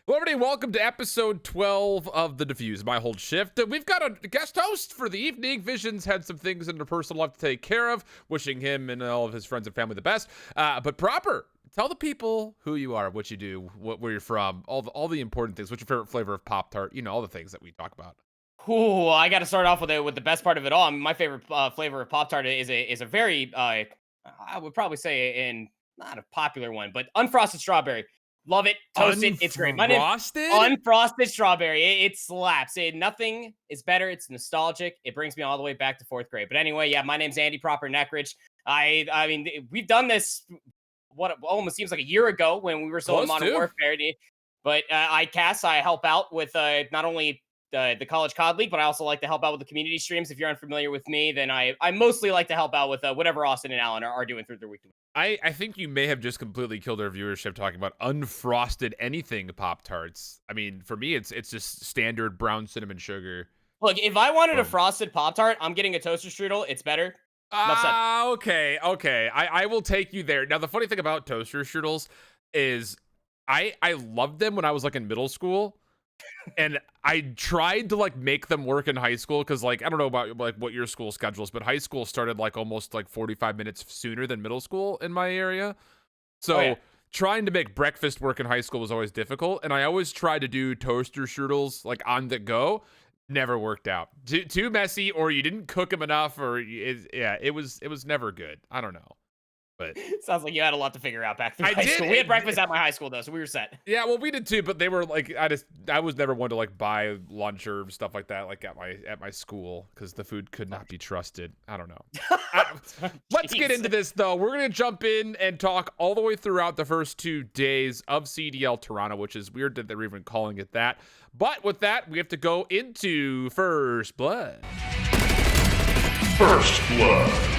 Well, everybody, welcome to episode 12 of the Defuse, my hold shift. We've got a guest host for the evening. Vision's had some things in her personal life to take care of, wishing him and all of his friends and family the best. But Proper, tell the people who you are, what you do, where you're from, all the important things. What's your favorite flavor of Pop-Tart? You know, all the things that we talk about. Ooh, I got to start off with the best part of it all. I mean, my favorite flavor of Pop Tart is a very I would probably say in not a popular one, but unfrosted strawberry. Love it, toast it, it's great. My name Unfrosted? unfrosted strawberry. It slaps. Nothing is better. It's nostalgic. It brings me all the way back to fourth grade. But anyway, yeah, my name's Andy Proper Neckridge. I mean, we've done this. What almost seems like a year ago when we were still in Close Modern to. Warfare. But I help out with not only the College COD League, but I also like to help out with the community streams. If you're unfamiliar with me, then I mostly like to help out with whatever Austin and Alan are doing through their week to week. I think you may have just completely killed our viewership talking about unfrosted anything Pop-Tarts. I mean, for me, it's just standard brown cinnamon sugar. Look, if I wanted a Boom. frosted Pop Tart, I'm getting a toaster strudel. It's better. Enough said. Okay. I will take you there. Now, the funny thing about toaster strudels is I loved them when I was like in middle school. And I tried to like make them work in high school because like I don't know about like what your school schedule is, but high school started like almost like 45 minutes sooner than middle school in my area. So Oh, yeah. trying to make breakfast work in high school was always difficult, and I always tried to do toaster strudels like on the go. Never worked out. Too messy, or you didn't cook them enough, or it was never good. I don't know, but Sounds like you had a lot to figure out back through I high did. school. We had breakfast at my high school though, so we were set. Yeah, well, we did too, but they were like, I was never one to like buy lunch or stuff like that, like at my school, because the food could not be trusted. I don't know. Let's get Jeez. into this though. We're gonna jump in and talk all the way throughout the first 2 days of CDL Toronto, which is weird that they're even calling it that. But with that, we have to go into First Blood. First Blood.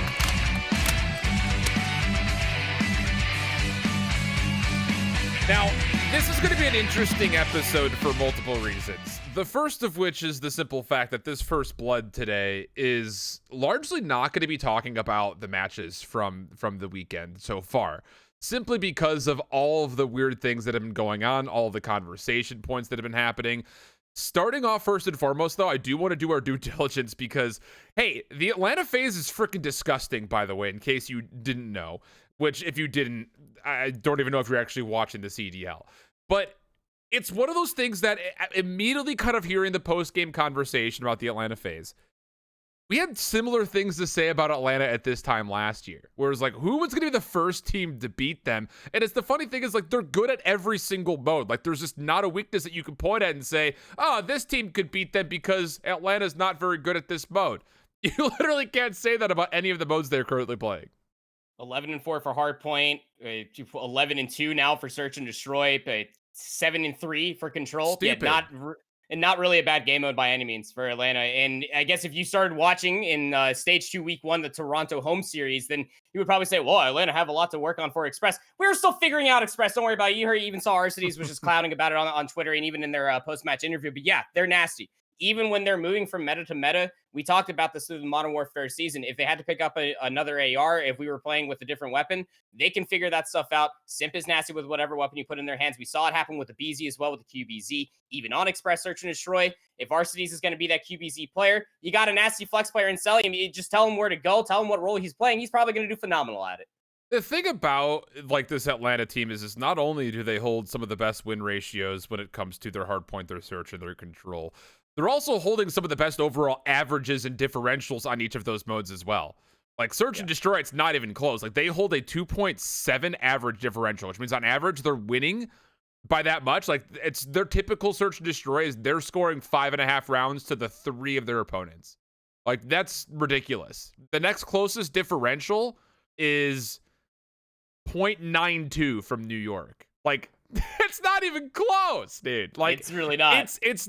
Now, this is going to be an interesting episode for multiple reasons. The first of which is the simple fact that this First Blood today is largely not going to be talking about the matches from the weekend so far, simply because of all of the weird things that have been going on, all the conversation points that have been happening. Starting off first and foremost, though, I do want to do our due diligence because, hey, the Atlanta phase is freaking disgusting, by the way, in case you didn't know. Which, if you didn't, I don't even know if you're actually watching the CDL. But it's one of those things that immediately kind of hearing the post-game conversation about the Atlanta phase, we had similar things to say about Atlanta at this time last year. Where it's like, who was going to be the first team to beat them? And it's the funny thing is, like, they're good at every single mode. Like, there's just not a weakness that you can point at and say, oh, this team could beat them because Atlanta's not very good at this mode. You literally can't say that about any of the modes they're currently playing. 11-4 for Hardpoint, 11-2 now for Search and Destroy, 7-3 for Control. Stupid. Yeah, not really a bad game mode by any means for Atlanta. And I guess if you started watching in Stage 2, Week 1, the Toronto home series, then you would probably say, well, Atlanta have a lot to work on for Express. We were still figuring out Express. Don't worry about it. You even saw Arcides was just clouding about it on Twitter and even in their post-match interview. But yeah, they're nasty. Even when they're moving from meta to meta, we talked about this through the Modern Warfare season. If they had to pick up another AR, if we were playing with a different weapon, they can figure that stuff out. Simp is nasty with whatever weapon you put in their hands. We saw it happen with the BZ as well, with the QBZ. Even on Express Search and Destroy, if Arcides is going to be that QBZ player, you got a nasty flex player in Selly. I mean, just tell him where to go, tell him what role he's playing. He's probably going to do phenomenal at it. The thing about like this Atlanta team is not only do they hold some of the best win ratios when it comes to their hardpoint, their search, and their control, they're also holding some of the best overall averages and differentials on each of those modes as well. Like Search and Destroy, it's not even close. Like they hold a 2.7 average differential, which means on average they're winning by that much. Like it's their typical Search and Destroy is they're scoring 5.5 rounds to the 3 of their opponents. Like that's ridiculous. The next closest differential is 0.92 from New York. Like it's not even close, dude. Like It's really not. It's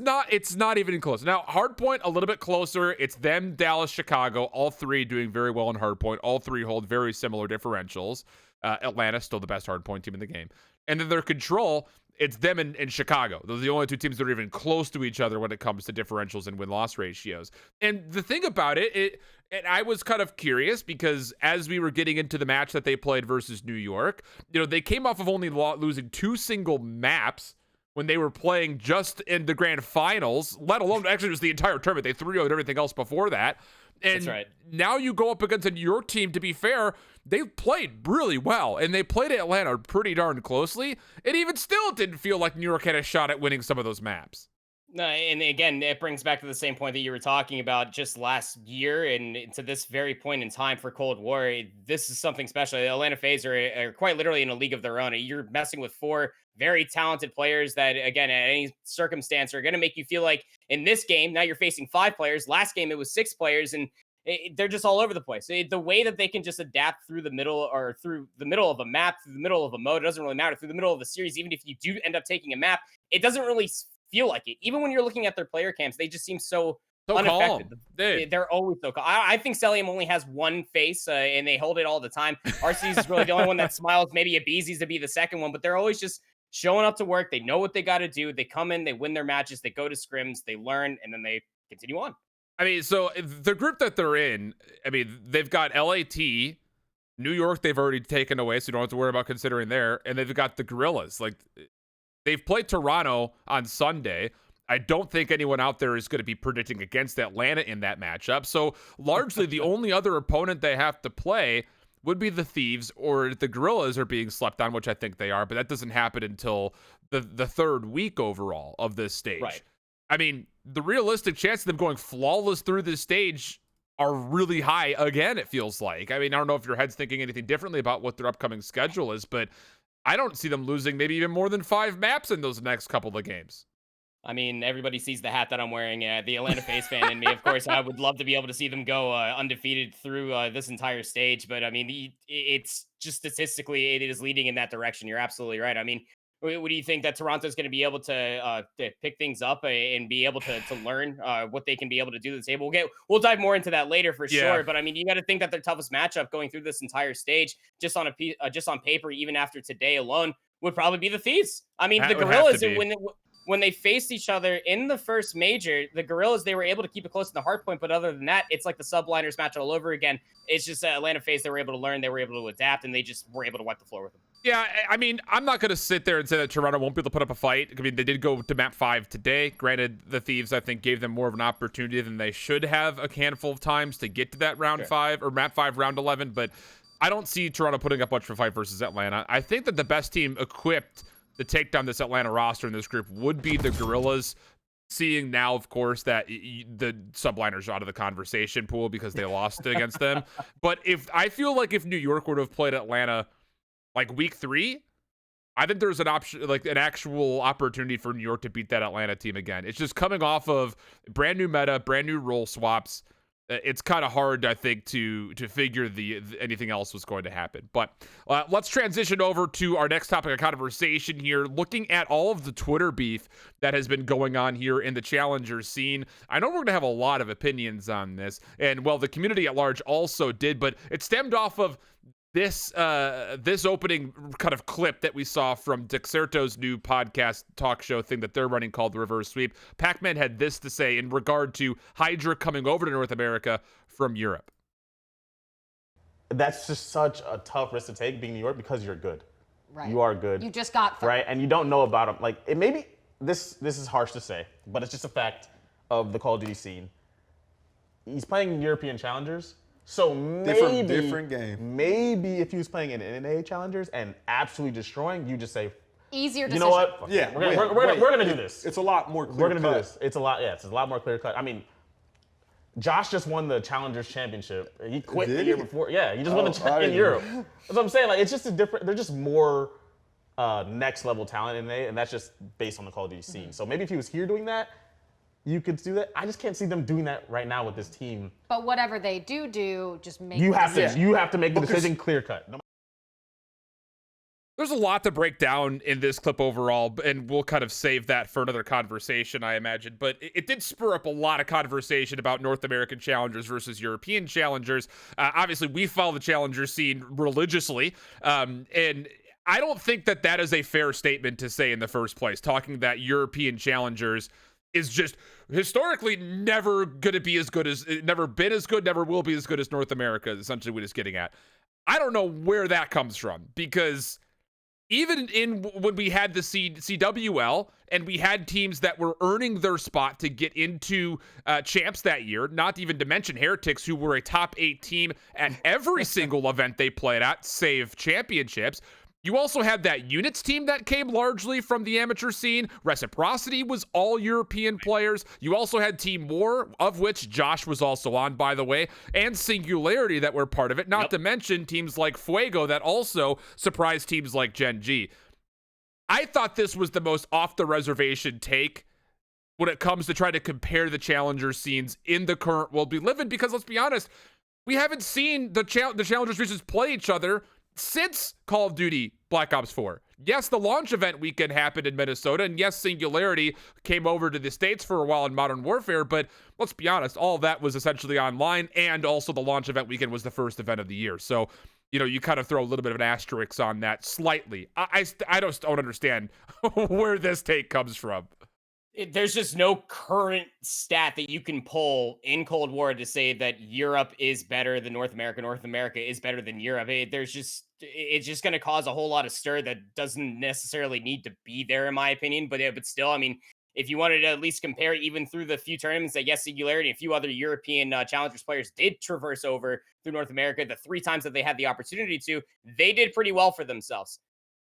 not even close. Now, Hardpoint a little bit closer. It's them, Dallas, Chicago, all 3 doing very well in Hardpoint. All 3 hold very similar differentials. Atlanta still the best Hardpoint team in the game. And then their Control, it's them and Chicago. Those are the only 2 teams that are even close to each other when it comes to differentials and win-loss ratios. And the thing about it, and I was kind of curious because as we were getting into the match that they played versus New York, you know, they came off of only losing 2 single maps when they were playing just in the grand finals, let alone actually it was the entire tournament. They 3-0'd everything else before that. And That's right. now you go up against a New York team, to be fair, they played really well, and they played Atlanta pretty darn closely, and even still it didn't feel like New York had a shot at winning some of those maps. No, and again, it brings back to the same point that you were talking about just last year, and to this very point in time for Cold War. This is something special. The Atlanta FaZe are quite literally in a league of their own. You're messing with 4 very talented players that, again, at any circumstance, are going to make you feel like in this game, now you're facing 5 players. Last game, it was 6 players, and they're just all over the place. The way that they can just adapt through the middle, or through the middle of a map, through the middle of a mode, it doesn't really matter. Through the middle of the series, even if you do end up taking a map, it doesn't really feel like it. Even when you're looking at their player camps, they just seem so unaffected. They're always so calm. I think Celium only has one face, and they hold it all the time. RC's is really the only one that smiles. Maybe Abeezy's to be the second one, but they're always just showing up to work. They know what they got to do. They come in, they win their matches, they go to scrims, they learn, and then they continue on. I mean, so the group that they're in, I mean, they've got LAT, New York, they've already taken away, so you don't have to worry about considering there. And they've got the Gorillas. Like, they've played Toronto on Sunday. I don't think anyone out there is going to be predicting against Atlanta in that matchup. So largely the only other opponent they have to play would be the Thieves, or the Gorillas are being slept on, which I think they are, but that doesn't happen until the third week overall of this stage. Right. I mean, the realistic chance of them going flawless through this stage are really high again, it feels like. I mean, I don't know if your head's thinking anything differently about what their upcoming schedule is, but I don't see them losing maybe even more than 5 maps in those next couple of games. I mean, everybody sees the hat that I'm wearing. The Atlanta FaZe fan in me, of course, I would love to be able to see them go undefeated through this entire stage. But I mean, it's just statistically, it is leading in that direction. You're absolutely right. I mean, what do you think that Toronto's going to be able to pick things up and be able to learn what they can be able to do to the table? We'll dive more into that later for sure. But I mean, you got to think that their toughest matchup going through this entire stage, just on paper, even after today alone, would probably be the Thieves. I mean, the Gorillas, when they faced each other in the first major, the Gorillas, they were able to keep it close to the hard point. But other than that, it's like the subliners match all over again. It's just Atlanta FaZe, they were able to learn, they were able to adapt, and they just were able to wipe the floor with them. Yeah, I mean, I'm not going to sit there and say that Toronto won't be able to put up a fight. I mean, they did go to map 5 today. Granted, the Thieves, I think, gave them more of an opportunity than they should have a handful of times to get to that round 5, or map 5, round 11. But I don't see Toronto putting up much of a fight versus Atlanta. I think that the best team equipped to take down this Atlanta roster in this group would be the Gorillas. Seeing now, of course, that the subliners are out of the conversation pool because they lost against them. But I feel like if New York would have played Atlanta like week 3, I think there's an option, like an actual opportunity for New York to beat that Atlanta team again. It's just coming off of brand new meta, brand new role swaps. It's kind of hard, I think, to figure anything else was going to happen. But let's transition over to our next topic of conversation here, looking at all of the Twitter beef that has been going on here in the Challenger scene. I know we're going to have a lot of opinions on this, and well, the community at large also did, but it stemmed off of this opening kind of clip that we saw from Dexerto's new podcast talk show thing that they're running called The Reverse Sweep. Pac-Man had this to say in regard to Hydra coming over to North America from Europe. That's just such a tough risk to take being New York because you're good. Right. You are good. You just got through. Right, and you don't know about them. Like, it maybe this is harsh to say, but it's just a fact of the Call of Duty scene. He's playing European challengers. So maybe different game. Maybe if he was playing in NA challengers and absolutely destroying, you just say, easier decision. you know what? Yeah, we're gonna do this. It's a lot more clear. We're gonna do this. It's a lot more clear cut. I mean, Josh just won the Challengers Championship. He quit the year before. Yeah, he just won the in Europe. That's what I'm saying. Like, it's just a different. They're just more next level talent in NA, and that's just based on the Call of Duty scene. So maybe if he was here doing that, you could do that. I just can't see them doing that right now with this team. But whatever they do, just make you have to make the decision clear cut. There's a lot to break down in this clip overall, and we'll kind of save that for another conversation, I imagine. But it did spur up a lot of conversation about North American challengers versus European challengers. Obviously, we follow the challenger scene religiously, and I don't think that is a fair statement to say in the first place, talking that European challengers is just historically never going to be as good as, never been as good, never will be as good as North America, is essentially what it's getting at. I don't know where that comes from, because even in when we had the CWL and we had teams that were earning their spot to get into champs that year, not even to mention Heretics, who were a top 8 team at every single event they played at, save championships. You also had that Units team that came largely from the amateur scene. Reciprocity was all European players. You also had Team War, of which Josh was also on, by the way, and Singularity that were part of it, not to mention teams like Fuego that also surprised teams like Gen G. I thought this was the most off-the-reservation take when it comes to trying to compare the challenger scenes in the current world we live in, because let's be honest, we haven't seen the challengers regions play each other since Call of Duty Black Ops 4. Yes, the launch event weekend happened in Minnesota, and yes, Singularity came over to the States for a while in Modern Warfare, but let's be honest, all of that was essentially online, and also the launch event weekend was the first event of the year. So, you know, you kind of throw a little bit of an asterisk on that slightly. I don't understand where this take comes from. There's just no current stat that you can pull in Cold War to say that Europe is better than North America. North America is better than Europe. It's just going to cause a whole lot of stir that doesn't necessarily need to be there, in my opinion. But still, I mean, if you wanted to at least compare even through the few tournaments that, yes, Singularity and a few other European Challengers players did traverse over through North America, the 3 times that they had the opportunity to, they did pretty well for themselves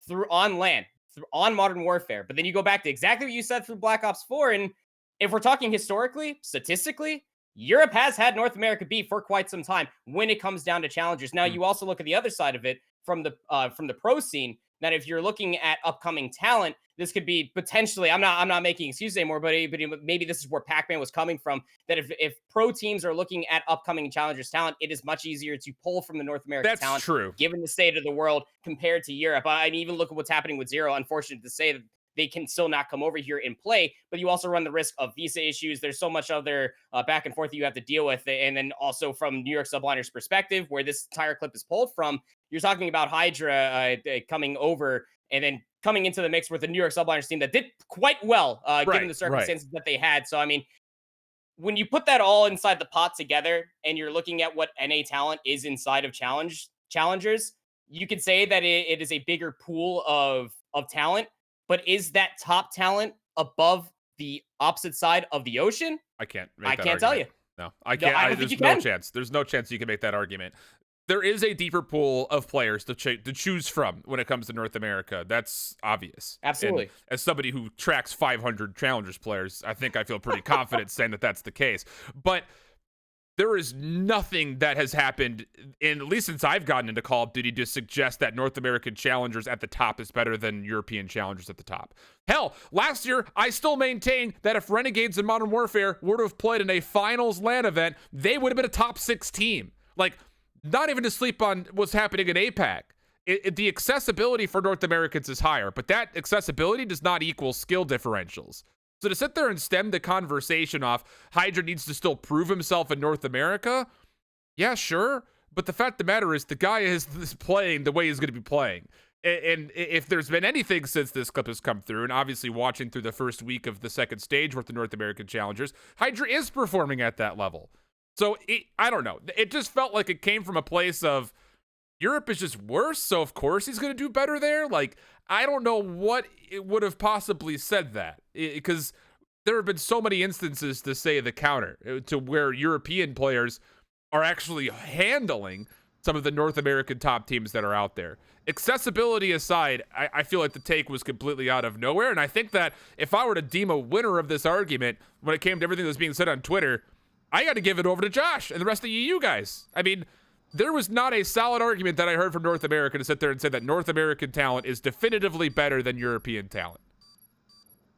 through on land. On Modern Warfare. But then you go back to exactly what you said through Black Ops 4. And if we're talking historically, statistically, Europe has had North America beat for quite some time when it comes down to challengers. Now, you also look at the other side of it from the pro scene, that if you're looking at upcoming talent, this could be potentially, I'm not making excuses anymore, but maybe this is where Pac-Man was coming from, that if pro teams are looking at upcoming challengers talent, it is much easier to pull from the North American talent. That's true. Given the state of the world compared to Europe. I mean, even look at what's happening with Zero. Unfortunate to say that they can still not come over here and play, but you also run the risk of visa issues. There's so much other back and forth that you have to deal with. And then also from New York Subliners perspective, where this entire clip is pulled from, you're talking about Hydra coming over and then coming into the mix with the New York Subliners team that did quite well, given the circumstances that they had. So, I mean, when you put that all inside the pot together and you're looking at what NA talent is inside of challengers, you could say that it is a bigger pool of talent, but is that top talent above the opposite side of the ocean? I can't tell you. No, I can't. I don't think there's you no can. chance. There's no chance you can make that argument. There is a deeper pool of players to choose from when it comes to North America. That's obvious. Absolutely. And as somebody who tracks 500 Challengers players, I think I feel pretty confident saying that that's the case. But there is nothing that has happened, at least since I've gotten into Call of Duty, to suggest that North American Challengers at the top is better than European Challengers at the top. Hell, last year, I still maintain that if Renegades in Modern Warfare would have played in a finals LAN event, they would have been a top 6 team. Like, not even to sleep on what's happening in APAC. The accessibility for North Americans is higher, but that accessibility does not equal skill differentials. So to sit there and stem the conversation off, Hydra needs to still prove himself in North America, yeah, sure. But the fact of the matter is the guy is playing the way he's going to be playing. And if there's been anything since this clip has come through, and obviously watching through the first week of the second stage with the North American Challengers, Hydra is performing at that level. So I don't know. It just felt like it came from a place of Europe is just worse, so of course he's going to do better there. Like, I don't know what it would have possibly said that, because there have been so many instances to say the counter, to where European players are actually handling some of the North American top teams that are out there. Accessibility aside, I feel like the take was completely out of nowhere, and I think that if I were to deem a winner of this argument when it came to everything that was being said on Twitter, I got to give it over to Josh and the rest of you guys. I mean, there was not a solid argument that I heard from North America to sit there and say that North American talent is definitively better than European talent.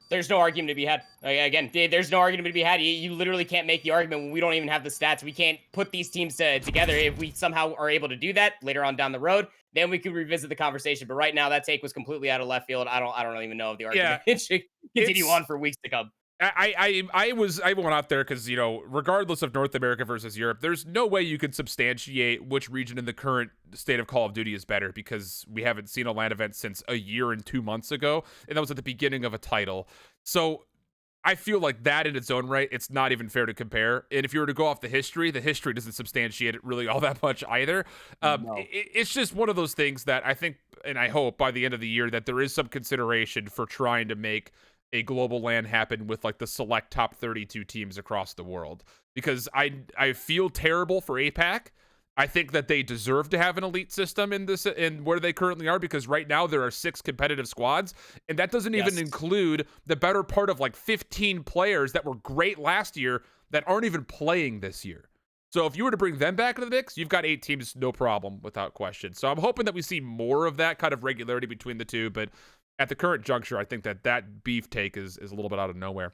There's no argument to be had. Again, there's no argument to be had. You literally can't make the argument when we don't even have the stats. We can't put these teams together. If we somehow are able to do that later on down the road, then we could revisit the conversation. But right now, that take was completely out of left field. I don't even know if the argument should continue on for weeks to come. I went out there because, you know, regardless of North America versus Europe, there's no way you could substantiate which region in the current state of Call of Duty is better, because we haven't seen a LAN event since a year and 2 months ago, and that was at the beginning of a title. So I feel like that in its own right, it's not even fair to compare. And if you were to go off the history doesn't substantiate it really all that much either. No. It's just one of those things that I think, and I hope by the end of the year, that there is some consideration for trying to make a global LAN happen with like the select top 32 teams across the world. Because I feel terrible for APAC. I think that they deserve to have an elite system in where they currently are, because right now there are 6 competitive squads, and that doesn't even include the better part of like 15 players that were great last year that aren't even playing this year. So if you were to bring them back into the mix, you've got 8 teams, no problem, without question. So I'm hoping that we see more of that kind of regularity between the two, but at the current juncture, I think that beef take is a little bit out of nowhere.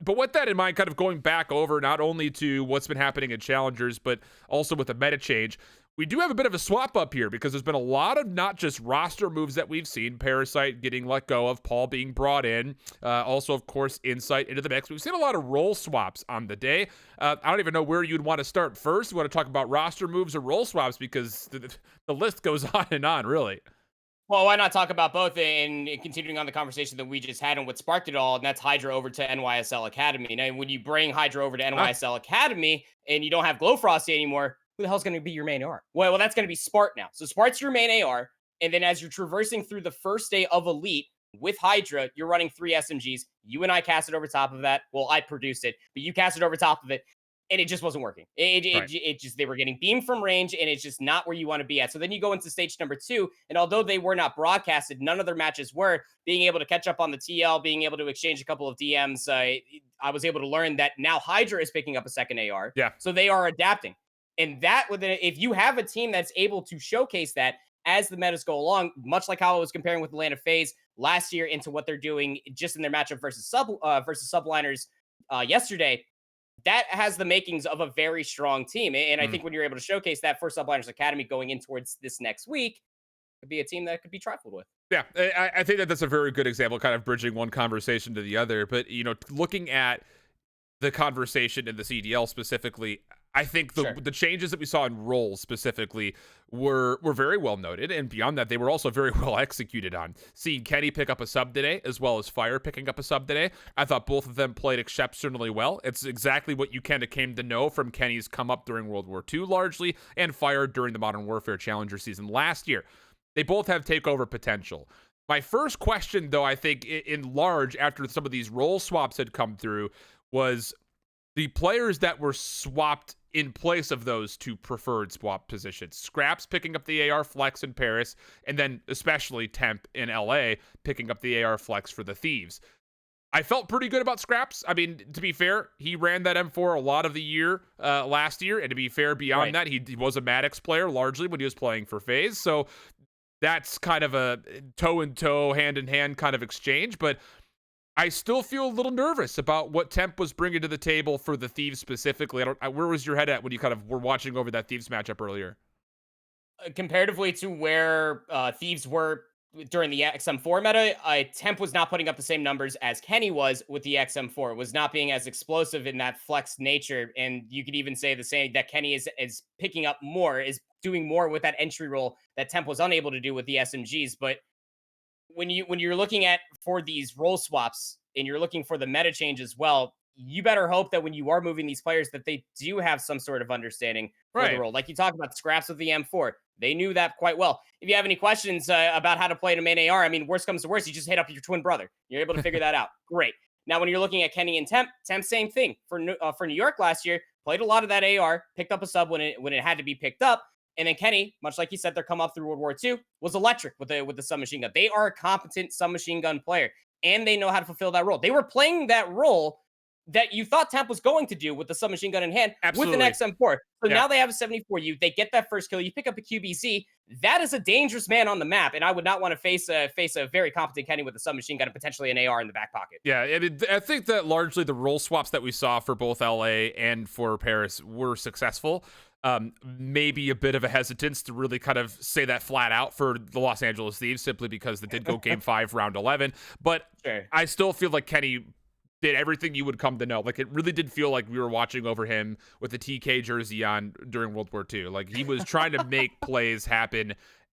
But with that in mind, kind of going back over not only to what's been happening in Challengers, but also with the meta change, we do have a bit of a swap up here, because there's been a lot of not just roster moves that we've seen, Parasite getting let go of, Paul being brought in, also, of course, Insight into the mix. We've seen a lot of role swaps on the day. I don't even know where you'd want to start first. You want to talk about roster moves or role swaps, because the list goes on and on, really. Well, why not talk about both and continuing on the conversation that we just had and what sparked it all, and that's Hydra over to NYSL Academy. Now, when you bring Hydra over to NYSL Academy and you don't have Glowfrosty anymore, who the hell's going to be your main AR? Well, that's going to be Spart now. So Spart's your main AR, and then as you're traversing through the first day of Elite with Hydra, you're running 3 SMGs. You and I cast it over top of that. Well, I produced it, but you cast it over top of it. And it just wasn't working. It just, they were getting beamed from range, and it's just not where you want to be at. So then you go into stage number 2, and although they were not broadcasted, none of their matches were. Being able to catch up on the TL, being able to exchange a couple of DMs, I was able to learn that now Hydra is picking up a second AR. Yeah. So they are adapting. And that, if you have a team that's able to showcase that as the metas go along, much like how I was comparing with Atlanta FaZe last year into what they're doing just in their matchup versus subliners yesterday, that has the makings of a very strong team. And I think when you're able to showcase that for Subliners Academy going in towards this next week, could be a team that could be trifled with. Yeah, I think that's a very good example, kind of bridging one conversation to the other. But, looking at the conversation in the CDL specifically, I think the changes that we saw in roles specifically were very well noted, and beyond that, they were also very well executed on. Seeing Kenny pick up a sub today, as well as Fire picking up a sub today, I thought both of them played exceptionally well. It's exactly what you kind of came to know from Kenny's come up during World War II largely, and Fire during the Modern Warfare Challenger season last year. They both have takeover potential. My first question, though, I think in large, after some of these role swaps had come through, was the players that were swapped in place of those 2 preferred swap positions. Scraps picking up the AR Flex in Paris, and then especially Temp in LA picking up the AR Flex for the Thieves. I felt pretty good about Scraps. I mean, to be fair, he ran that M4 a lot of the year last year, and to be fair, beyond that, he was a Maddox player largely when he was playing for FaZe, so that's kind of a toe-in-toe, hand-in-hand kind of exchange, but I still feel a little nervous about what Temp was bringing to the table for the Thieves specifically. Where was your head at when you kind of were watching over that Thieves matchup earlier? Comparatively to where Thieves were during the XM4 meta, Temp was not putting up the same numbers as Kenny was with the XM4. It was not being as explosive in that flex nature, and you could even say the same that Kenny is picking up more, is doing more with that entry role that Temp was unable to do with the SMGs. But when you're looking at for these role swaps and you're looking for the meta change as well, you better hope that when you are moving these players that they do have some sort of understanding for the role. Like you talked about the Scraps with the M4. They knew that quite well. If you have any questions about how to play in a main AR, I mean, worst comes to worst, you just hit up your twin brother. You're able to figure that out. Great. Now, when you're looking at Kenny and Temp, same thing. For New York last year, played a lot of that AR, picked up a sub when it had to be picked up. And then Kenny, much like you said, they're come up through World War II, was electric with the submachine gun. They are a competent submachine gun player, and they know how to fulfill that role. They were playing that role that you thought Temp was going to do with the submachine gun in hand with an XM4. So now they have a 74U. They get that first kill. You pick up a QBZ. That is a dangerous man on the map, and I would not want to face a very competent Kenny with a submachine gun and potentially an AR in the back pocket. Yeah, I think that largely the role swaps that we saw for both LA and for Paris were successful. Maybe a bit of a hesitance to really kind of say that flat out for the Los Angeles Thieves, simply because they did go game 5, round 11. But I still feel like Kenny did everything you would come to know. Like, it really did feel like we were watching over him with the TK jersey on during World War II. Like, he was trying to make plays happen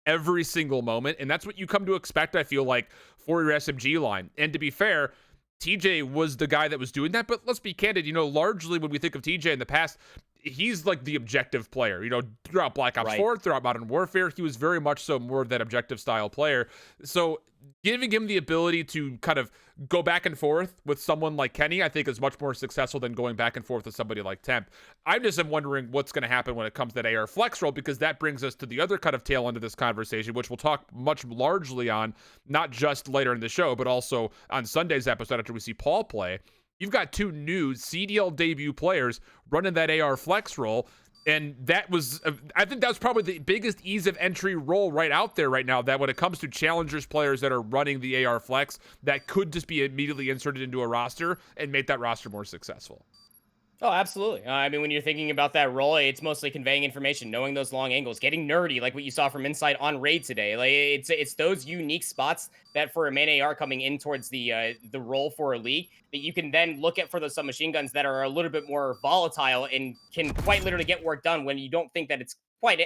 every single moment. And that's what you come to expect, I feel like, for your SMG line. And to be fair, TJ was the guy that was doing that. But let's be candid, largely when we think of TJ in the past, he's like the objective player. Throughout Black Ops 4, throughout Modern Warfare, he was very much so more of that objective style player. So giving him the ability to kind of go back and forth with someone like Kenny, I think is much more successful than going back and forth with somebody like Temp. I'm just wondering what's going to happen when it comes to that AR flex roll, because that brings us to the other kind of tail end of this conversation, which we'll talk much largely on, not just later in the show, but also on Sunday's episode after we see Paul play. You've got 2 new CDL debut players running that AR flex roll. And that was, I think that was probably the biggest ease of entry role right out there right now, that when it comes to challengers players that are running the AR flex, that could just be immediately inserted into a roster and make that roster more successful. Oh, absolutely. I mean, when you're thinking about that role, it's mostly conveying information, knowing those long angles, getting nerdy, like what you saw from Insight on Raid today. Like it's those unique spots that for a main AR coming in towards the role for a league that you can then look at for those submachine guns that are a little bit more volatile and can quite literally get work done when you don't think that it's quite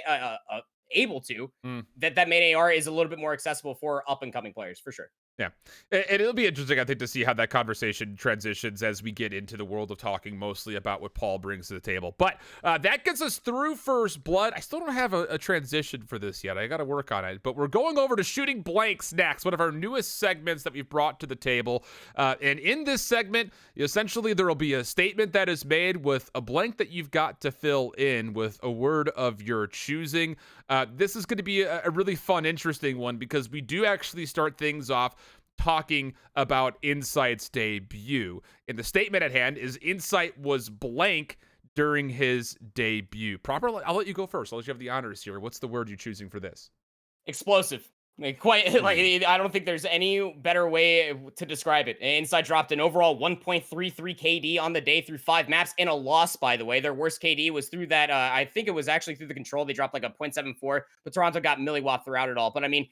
able to. That main AR is a little bit more accessible for up and coming players for sure. Yeah, and it'll be interesting, I think, to see how that conversation transitions as we get into the world of talking mostly about what Paul brings to the table. But that gets us through First Blood. I still don't have a transition for this yet. I got to work on it. But we're going over to Shooting Blanks next, one of our newest segments that we've brought to the table. And in this segment, essentially, there will be a statement that is made with a blank that you've got to fill in with a word of your choosing. This is going to be a really fun, interesting one, because we do actually start things off talking about Insight's debut. And the statement at hand is Insight was blank during his debut. I'll let you go first. I'll let you have the honors here. What's the word you're choosing for this? Explosive. I don't think there's any better way to describe it. Insight dropped an overall 1.33 KD on the day through 5 maps in a loss, by the way. Their worst KD was through that. I think it was actually through the control. They dropped like a 0.74, but Toronto got milliwatt throughout it all. But I mean,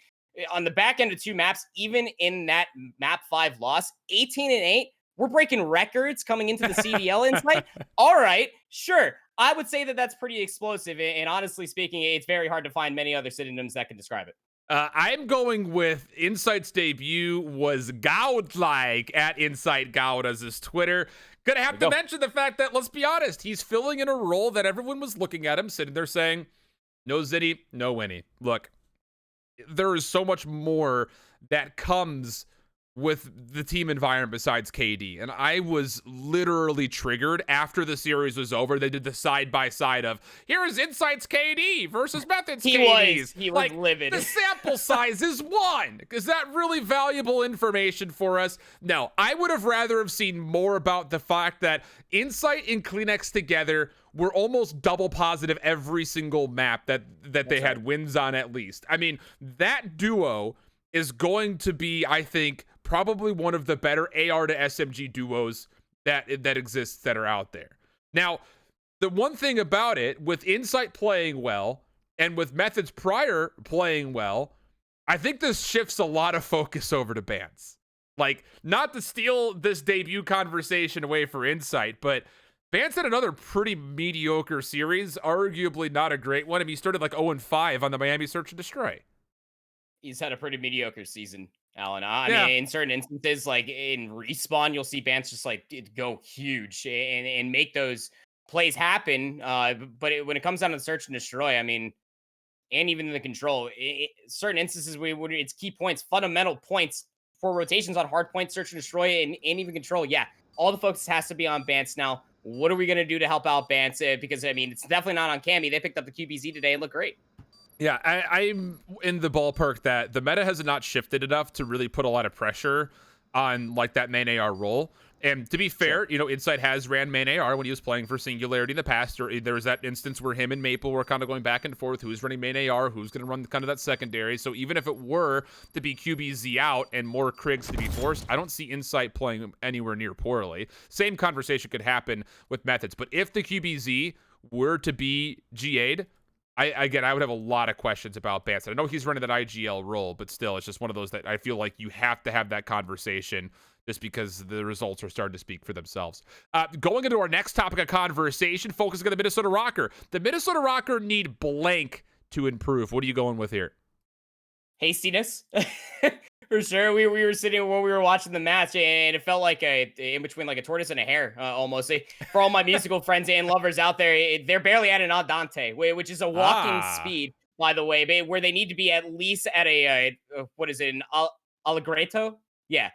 on the back end of 2 maps, even in that map 5 loss, 18-8, we're breaking records coming into the CDL Insight. All right, sure. I would say that that's pretty explosive. And honestly speaking, it's very hard to find many other synonyms that can describe it. I'm going with Insight's debut was godlike at Insight God as his Twitter. Gonna have to mention the fact that, let's be honest, he's filling in a role that everyone was looking at him, sitting there saying, no Zitty, no Winnie. Look, there is so much more that comes with the team environment besides KD. And I was literally triggered after the series was over. They did the side-by-side of, here is Insight's KD versus Method's KDs. He was livid. The sample size is 1. Is that really valuable information for us? No, I would have rather have seen more about the fact that Insight and Kleenex together were almost double positive every single map that they had wins on at least. I mean, that duo is going to be, I think, probably one of the better AR to SMG duos that exists that are out there. Now, the one thing about it, with Insight playing well and with Methods prior playing well, I think this shifts a lot of focus over to Bance. Like, not to steal this debut conversation away for Insight, but Bance had another pretty mediocre series, arguably not a great one. I mean, he started like 0-5 on the Miami Search and Destroy. He's had a pretty mediocre season, Alan. I mean, in certain instances, like in Respawn, you'll see Bance just like go huge and make those plays happen. But when it comes down to the Search and Destroy, I mean, and even in the control, certain instances it's key points, fundamental points for rotations on hard points, Search and Destroy, and even control. Yeah, all the focus has to be on Bance now. What are we going to do to help out Bance? Because, I mean, it's definitely not on Cammy. They picked up the QBZ today and look great. Yeah, I'm in the ballpark that the meta has not shifted enough to really put a lot of pressure on like that main AR role. And to be fair, Insight has ran main AR when he was playing for Singularity in the past. Or there was that instance where him and Maple were kind of going back and forth. Who's running main AR? Who's going to run kind of that secondary? So even if it were to be QBZ out and more Krigs to be forced, I don't see Insight playing anywhere near poorly. Same conversation could happen with Methods. But if the QBZ were to be GA'd, I would have a lot of questions about Bance. I know he's running that IGL role, but still, it's just one of those that I feel like you have to have that conversation just because the results are starting to speak for themselves. Going into our next topic of conversation, focusing on the Minnesota Rocker. The Minnesota Rocker need blank to improve. What are you going with here? Hastiness. For sure, we were sitting while we were watching the match, and it felt like in between like a tortoise and a hare, almost. For all my musical friends and lovers out there, they're barely at an andante, which is a walking speed, by the way, where they need to be at least at what is it, an allegretto? Yeah,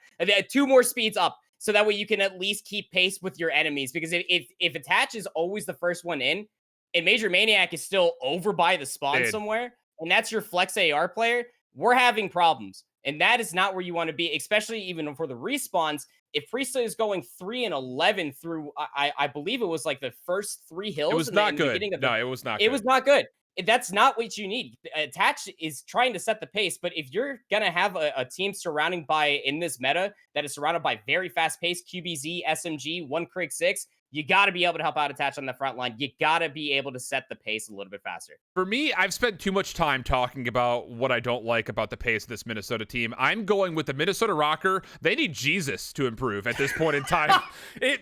two more speeds up, so that way you can at least keep pace with your enemies. Because if Attach is always the first one in, and Major Maniac is still over by the spawn somewhere, and that's your flex AR player, we're having problems. And that is not where you want to be, especially even for the respawns. If Priesthood is going 3 and 11 through, I believe it was like the first 3 hills. It was not good. No, it was not good. It was not good. That's not what you need. Attach is trying to set the pace, but if you're going to have a team surrounding in this meta that is surrounded by very fast-paced QBZ, SMG, 1 Crig 6, you got to be able to help out Attach on the front line. You got to be able to set the pace a little bit faster. For me, I've spent too much time talking about what I don't like about the pace of this Minnesota team. I'm going with the Minnesota Rocker. They need Jesus to improve at this point in time. There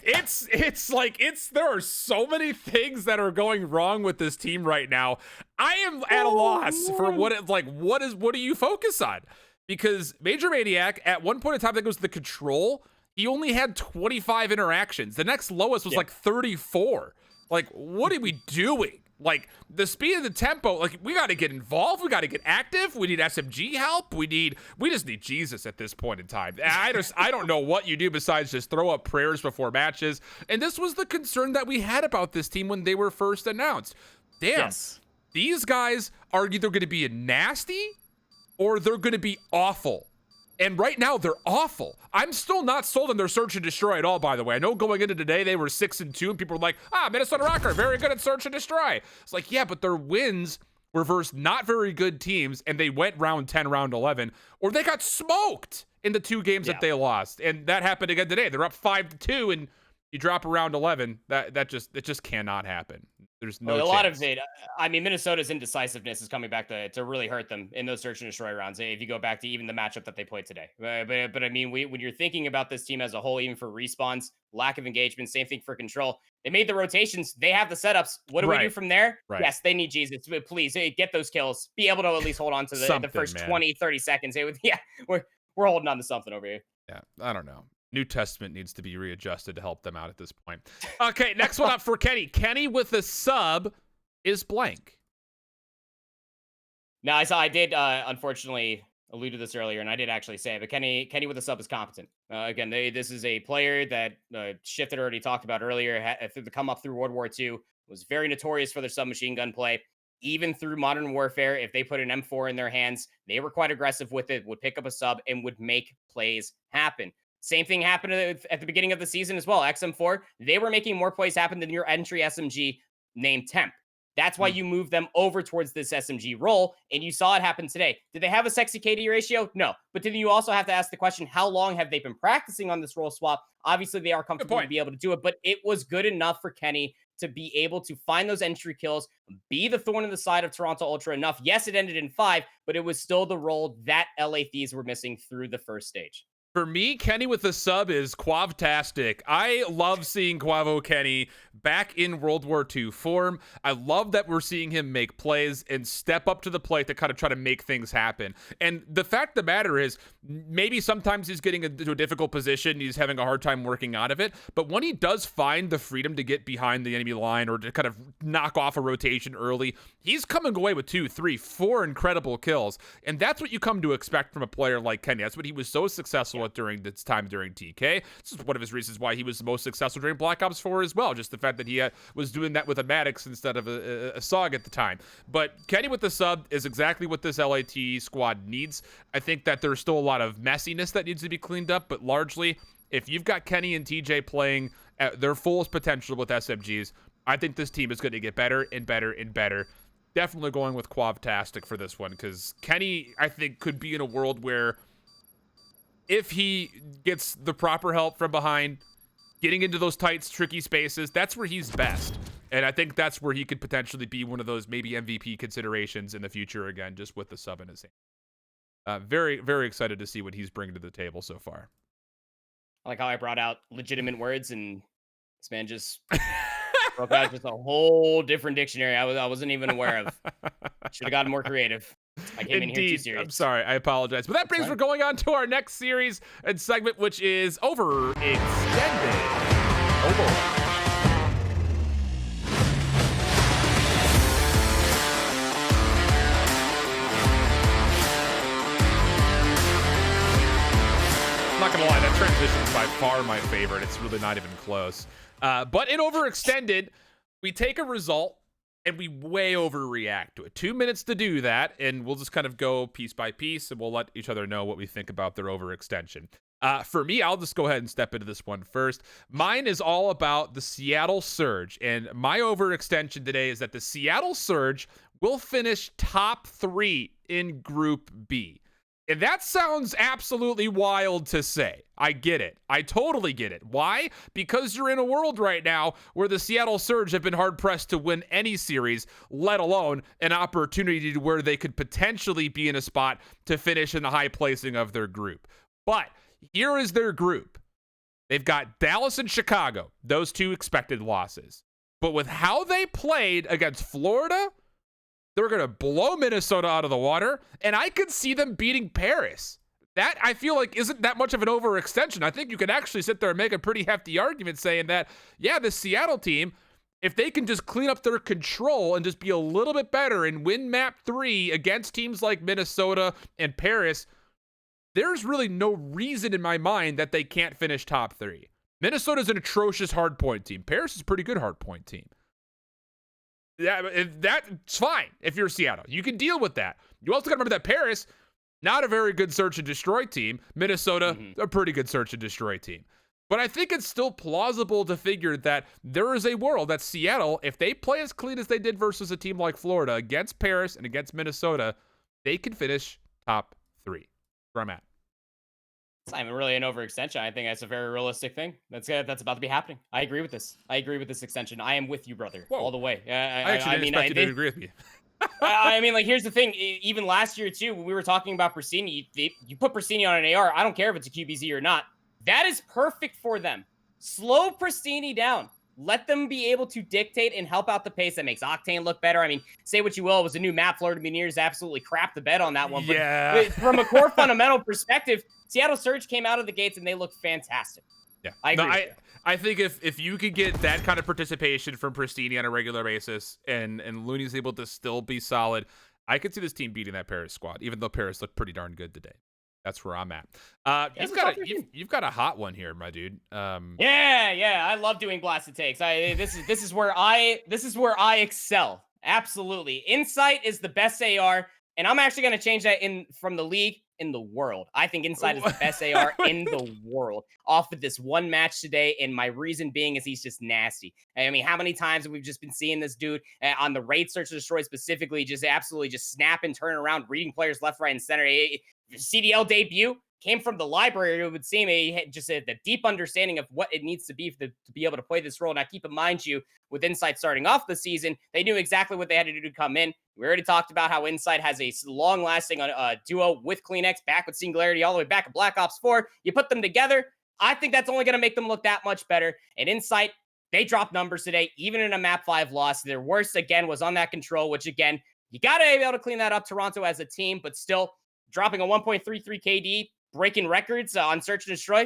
are so many things that are going wrong with this team right now. I am at a loss for what do you focus on? Because Major Maniac, at one point in time, I think it was the control, he only had 25 interactions. The next lowest was like 34. Like, what are we doing? Like, the speed and the tempo, like, we got to get involved. We got to get active. We need SMG help. We just need Jesus at this point in time. I don't know what you do besides just throw up prayers before matches. And this was the concern that we had about this team when they were first announced. Damn, these guys are either going to be nasty or they're going to be awful. And right now, they're awful. I'm still not sold on their search and destroy at all, by the way. I know going into today, they were 6-2, and people were like, Minnesota Rocker, very good at search and destroy. It's like, yeah, but their wins were versus not very good teams, and they went round 10, round 11, or they got smoked in the 2 games that they lost. And that happened again today. They're up 5-2, and you drop around 11. It just cannot happen. There's no chance. Lot of it. I mean, Minnesota's indecisiveness is coming back to really hurt them in those search and destroy rounds. If you go back to even the matchup that they played today, but I mean, when you're thinking about this team as a whole, even for respawns, lack of engagement, same thing for control. They made the rotations. They have the setups. What do we do from there? Right. Yes, they need Jesus. But please get those kills. Be able to at least hold on to the first 20, 30 seconds. We're holding on to something over here. Yeah, I don't know. New Testament needs to be readjusted to help them out at this point. Okay, next one up for Kenny. Kenny with a sub is blank. Now, I did unfortunately allude to this earlier, and I did actually say it, but Kenny with a sub is competent. Again, this is a player that Shift had already talked about earlier. Through the come up through World War II, was very notorious for their submachine gun play. Even through Modern Warfare, if they put an M4 in their hands, they were quite aggressive with it, would pick up a sub, and would make plays happen. Same thing happened at the beginning of the season as well. XM4, they were making more plays happen than your entry SMG named Temp. That's why you move them over towards this SMG role, and you saw it happen today. Did they have a sexy KD ratio? No. But then you also have to ask the question, how long have they been practicing on this role swap? Obviously, they are comfortable to be able to do it, but it was good enough for Kenny to be able to find those entry kills, be the thorn in the side of Toronto Ultra enough. Yes, it ended in 5, but it was still the role that LA Thieves were missing through the first stage. For me, Kenny with the sub is Quavtastic. I love seeing Quavo Kenny back in World War II form. I love that we're seeing him make plays and step up to the plate to kind of try to make things happen. And the fact of the matter is, maybe sometimes he's getting into a difficult position. He's having a hard time working out of it. But when he does find the freedom to get behind the enemy line or to kind of knock off a rotation early, he's coming away with 2, 3, 4 incredible kills. And that's what you come to expect from a player like Kenny. That's what he was so successful at during this time during TK. This is one of his reasons why he was the most successful during Black Ops 4 as well. Just the fact that he was doing that with a Maddox instead of a SOG at the time. But Kenny with the sub is exactly what this LAT squad needs. I think that there's still a lot of messiness that needs to be cleaned up, but largely, if you've got Kenny and TJ playing at their fullest potential with SMGs, I think this team is going to get better and better and better. Definitely going with Quavtastic for this one, because Kenny, I think, could be in a world where if he gets the proper help from behind, getting into those tight, tricky spaces, that's where he's best. And I think that's where he could potentially be one of those maybe MVP considerations in the future again, just with the sub in his hand. Very, very excited to see what he's bringing to the table so far. I like how I brought out legitimate words and this man just broke out just a whole different dictionary I wasn't even aware of. Should have gotten more creative. I came in here too Indeed. serious. I'm sorry. I apologize. But that brings we're going on to our next series and segment, which is Overextended. Oh, boy. I'm not gonna lie, that transition is by far my favorite. It's really not even close. But in Overextended, we take a result and we way overreact to it. 2 minutes to do that, and we'll just kind of go piece by piece, and we'll let each other know what we think about their overextension. For me, I'll just go ahead and step into this one first. Mine is all about the Seattle Surge, and my overextension today is that the Seattle Surge will finish top 3 in Group B. And that sounds absolutely wild to say. I get it. I totally get it. Why? Because you're in a world right now where the Seattle Surge have been hard-pressed to win any series, let alone an opportunity to where they could potentially be in a spot to finish in the high placing of their group. But here is their group. They've got Dallas and Chicago, those 2 expected losses. But with how they played against Florida, they're going to blow Minnesota out of the water, and I could see them beating Paris. That, I feel like, isn't that much of an overextension. I think you can actually sit there and make a pretty hefty argument saying that, yeah, the Seattle team, if they can just clean up their control and just be a little bit better and win map 3 against teams like Minnesota and Paris, there's really no reason in my mind that they can't finish top 3. Minnesota's an atrocious hardpoint team. Paris is a pretty good hardpoint team. Yeah, that's fine if you're Seattle. You can deal with that. You also got to remember that Paris, not a very good search and destroy team. Minnesota, a pretty good search and destroy team. But I think it's still plausible to figure that there is a world that Seattle, if they play as clean as they did versus a team like Florida against Paris and against Minnesota, they can finish top 3. Where I'm at. It's not even really an overextension. I think that's a very realistic thing. That's about to be happening. I agree with this. I agree with this extension. I am with you, brother, all the way. I actually didn't expect you to agree with me. I mean, like, here's the thing. Even last year, too, when we were talking about Pristini, you put Pristini on an AR. I don't care if it's a QBZ or not. That is perfect for them. Slow Pristini down. Let them be able to dictate and help out the pace. That makes Octane look better. I mean, say what you will, it was a new map. Florida Muneers absolutely crapped the bed on that one. But yeah. From a core fundamental perspective, Seattle Surge came out of the gates and they looked fantastic. Yeah, I agree. I think if you could get that kind of participation from Pristini on a regular basis and Looney's able to still be solid, I could see this team beating that Paris squad, even though Paris looked pretty darn good today. That's where I'm at. You've got a hot one here, my dude. Yeah. I love doing blasted takes. This is where I excel. Absolutely. Insight is the best AR, and I'm actually going to change that from the league in the world. I think Insight is the best AR in the world off of this one match today, and my reason being is he's just nasty. I mean, how many times have we just been seeing this dude on the raid search and destroy specifically just absolutely just snap and turn around, reading players left, right, and center. CDL debut came from the library. It would seem he had just the deep understanding of what it needs to be to be able to play this role. Now, keep in mind, with Insight starting off the season, they knew exactly what they had to do to come in. We already talked about how Insight has a long-lasting duo with CleanX, back with Singularity, all the way back at Black Ops 4. You put them together, I think that's only going to make them look that much better. And Insight, they dropped numbers today, even in a map 5 loss. Their worst, again, was on that control, which, again, you got to be able to clean that up, Toronto, as a team, but still dropping a 1.33 KD, breaking records on Search and Destroy.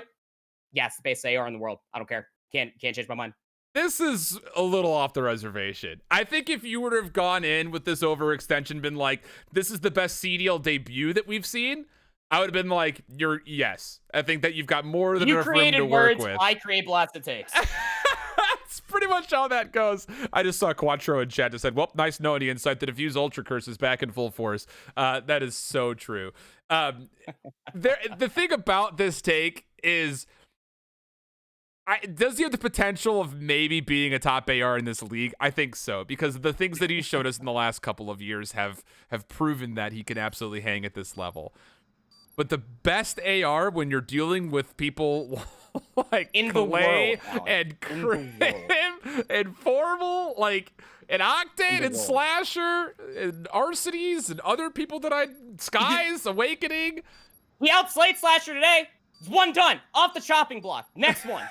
Yeah, it's the best AR in the world. I don't care. Can't change my mind. This is a little off the reservation. I think if you would have gone in with this overextension, been like, this is the best CDL debut that we've seen, I would have been like, yes. I think that you've got more than enough room to work with. I create blasted takes. That's pretty much how that goes. I just saw Quattro in chat that said, well, nice knowing the Insight. The Defuse Ultra Curse is back in full force. That is so true. The thing about this take is, does he have the potential of maybe being a top AR in this league? I think so, because the things that he's showed us in the last couple of years have proven that he can absolutely hang at this level. But the best AR when you're dealing with people like in Clay the world, and Krim and Formal, like, and Octane and Slasher and Arcades and other people that Skies, Awakening. He outslayed Slasher today. It's one done. Off the chopping block. Next one.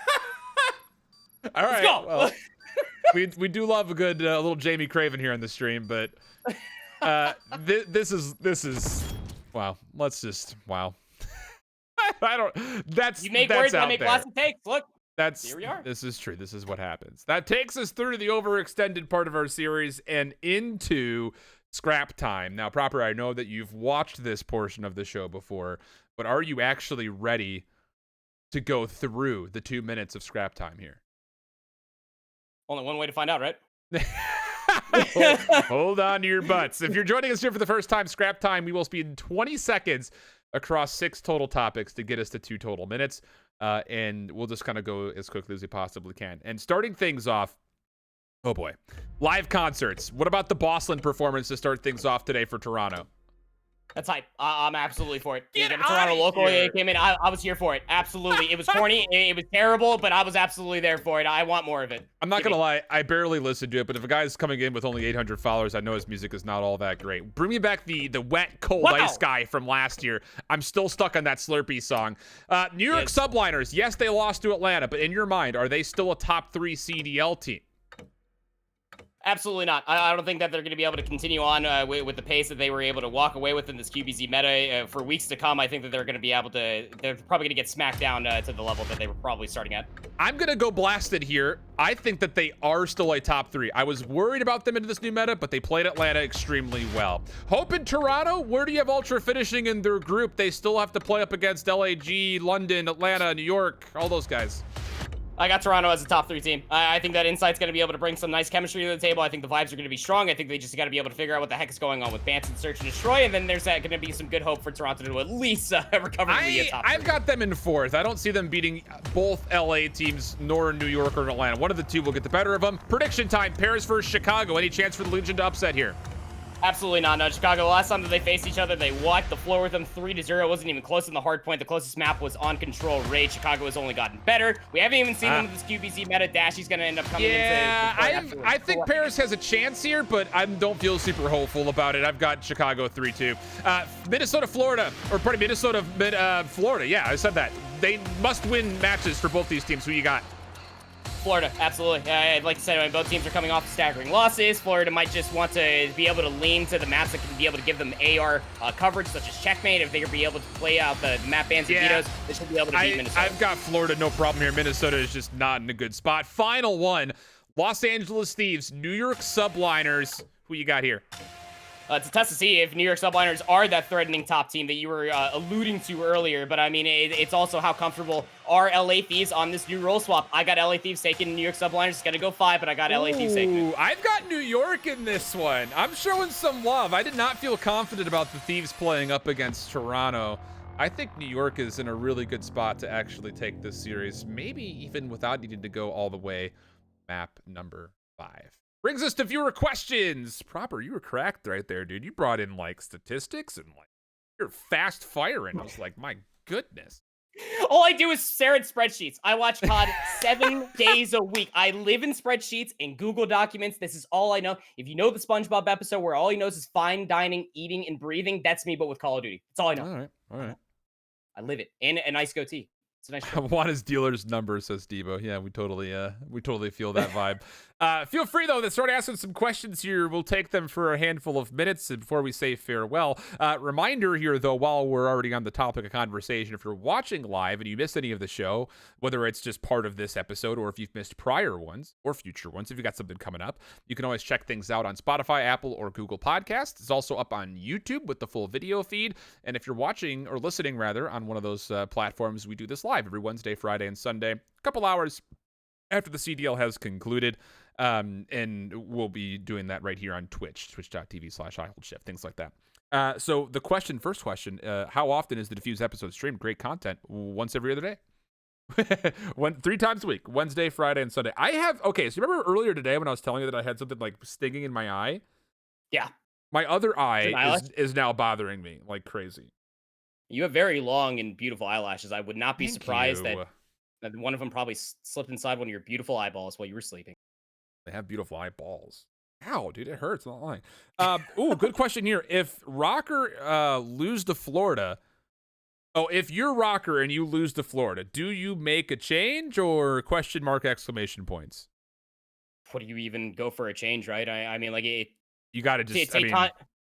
All right. Let's go. Well, we do love a good little Jamie Craven here on the stream, but This is wow. Let's just wow. I don't. You make words, I make lots of takes. Look. Here we are. This is true. This is what happens. That takes us through to the overextended part of our series and into scrap time. Now, Proper, I know that you've watched this portion of the show before, but are you actually ready to go through the 2 minutes of scrap time here? Only one way to find out, right? Hold on to your butts. If you're joining us here for the first time, scrap time, we will speed 20 seconds across 6 total topics to get us to 2 total minutes. And we'll just kind of go as quickly as we possibly can. And starting things off, oh boy, live concerts. What about the Boston performance to start things off today for Toronto? That's hype. I'm absolutely for it. Get Toronto outta local here. came in. I was here for it. Absolutely. It was corny. It was terrible, but I was absolutely there for it. I want more of it. I'm not going to lie. I barely listened to it, but if a guy's coming in with only 800 followers, I know his music is not all that great. Bring me back the wet, cold ice guy from last year. I'm still stuck on that Slurpee song. New York Subliners. Yes, they lost to Atlanta, but in your mind, are they still a top 3 CDL team? Absolutely not. I don't think that they're going to be able to continue on with the pace that they were able to walk away with in this QBZ meta for weeks to come. I think that they're going to be able to, they're probably going to get smacked down to the level that they were probably starting at. I'm going to go blasted here. I think that they are still a top 3. I was worried about them into this new meta, but they played Atlanta extremely well. Hope in Toronto, where do you have Ultra finishing in their group? They still have to play up against LAG, London, Atlanta, New York, all those guys. I got Toronto as a top 3 team. I think that Insight's going to be able to bring some nice chemistry to the table. I think the vibes are going to be strong. I think they just got to be able to figure out what the heck is going on with Banton, Search, and Destroy. And then there's going to be some good hope for Toronto to at least recover to be a top 3. I've got them in 4th. I don't see them beating both LA teams, nor New York or Atlanta. One of the two will get the better of them. Prediction time, Paris versus Chicago. Any chance for the Legion to upset here? Absolutely not. No, Chicago, the last time that they faced each other, they walked the floor with them 3-0. It wasn't even close in the hard point. The closest map was on Control Raid. Chicago has only gotten better. We haven't even seen them with this QBZ meta. Dashy's going to end up coming into... I think Paris has a chance here, but I don't feel super hopeful about it. I've got Chicago 3-2. Minnesota, Florida, or pardon me, Minnesota, Florida. Yeah, I said that. They must win matches for both these teams. Who you got? Florida, absolutely. Like I said, when both teams are coming off staggering losses, Florida might just want to be able to lean to the maps that can be able to give them AR coverage, such as Checkmate. If they can be able to play out the map bans and vetoes, they should be able to beat Minnesota. I've got Florida, no problem here. Minnesota is just not in a good spot. Final one, Los Angeles Thieves, New York Subliners. Who you got here? It's a test to see if New York Subliners are that threatening top team that you were alluding to earlier. But I mean, it's also how comfortable are LA Thieves on this new role swap. I got LA Thieves taking New York Subliners. It's going to go 5, but I got LA Thieves taking it. I've got New York in this one. I'm showing some love. I did not feel confident about the Thieves playing up against Toronto. I think New York is in a really good spot to actually take this series, maybe even without needing to go all the way. Map number 5. Brings us to viewer questions. Proper, you were cracked right there, dude. You brought in like statistics and like you're fast firing. I was like, my goodness. All I do is stare at spreadsheets. I watch COD 7 days a week. I live in spreadsheets and Google documents. This is all I know. If you know the SpongeBob episode where all he knows is fine dining, eating, and breathing, that's me, but with Call of Duty. That's all I know. All right. I live it. And a nice goatee. It's a nice I want his dealer's number, says Debo. Yeah, we totally feel that vibe. Feel free, though, to start asking some questions here. We'll take them for a handful of minutes before we say farewell. Reminder here, though, while we're already on the topic of conversation, if you're watching live and you missed any of the show, whether it's just part of this episode or if you've missed prior ones or future ones, if you got something coming up, you can always check things out on Spotify, Apple, or Google Podcasts. It's also up on YouTube with the full video feed. And if you're watching or listening, rather, on one of those platforms, we do this live every Wednesday, Friday, and Sunday, a couple hours after the CDL has concluded. And we'll be doing that right here on Twitch, twitch.tv/IHOLDSHIFT, things like that. So the first question, how often is the Defuse episode streamed? Great content. Once every other day. 3 times a week, Wednesday, Friday, and Sunday. Okay, so remember earlier today when I was telling you that I had something like stinging in my eye? Yeah. My other eye is now bothering me like crazy. You have very long and beautiful eyelashes. I would not be surprised you. that one of them probably slipped inside one of your beautiful eyeballs while you were sleeping. They have beautiful eyeballs. Ow, dude, it hurts. I'm not lying. Good question here. If Rocker lose to Florida, if you're Rocker and you lose to Florida, do you make a change or question mark exclamation points? What do you even go for a change, right? I mean, like it. You got to just.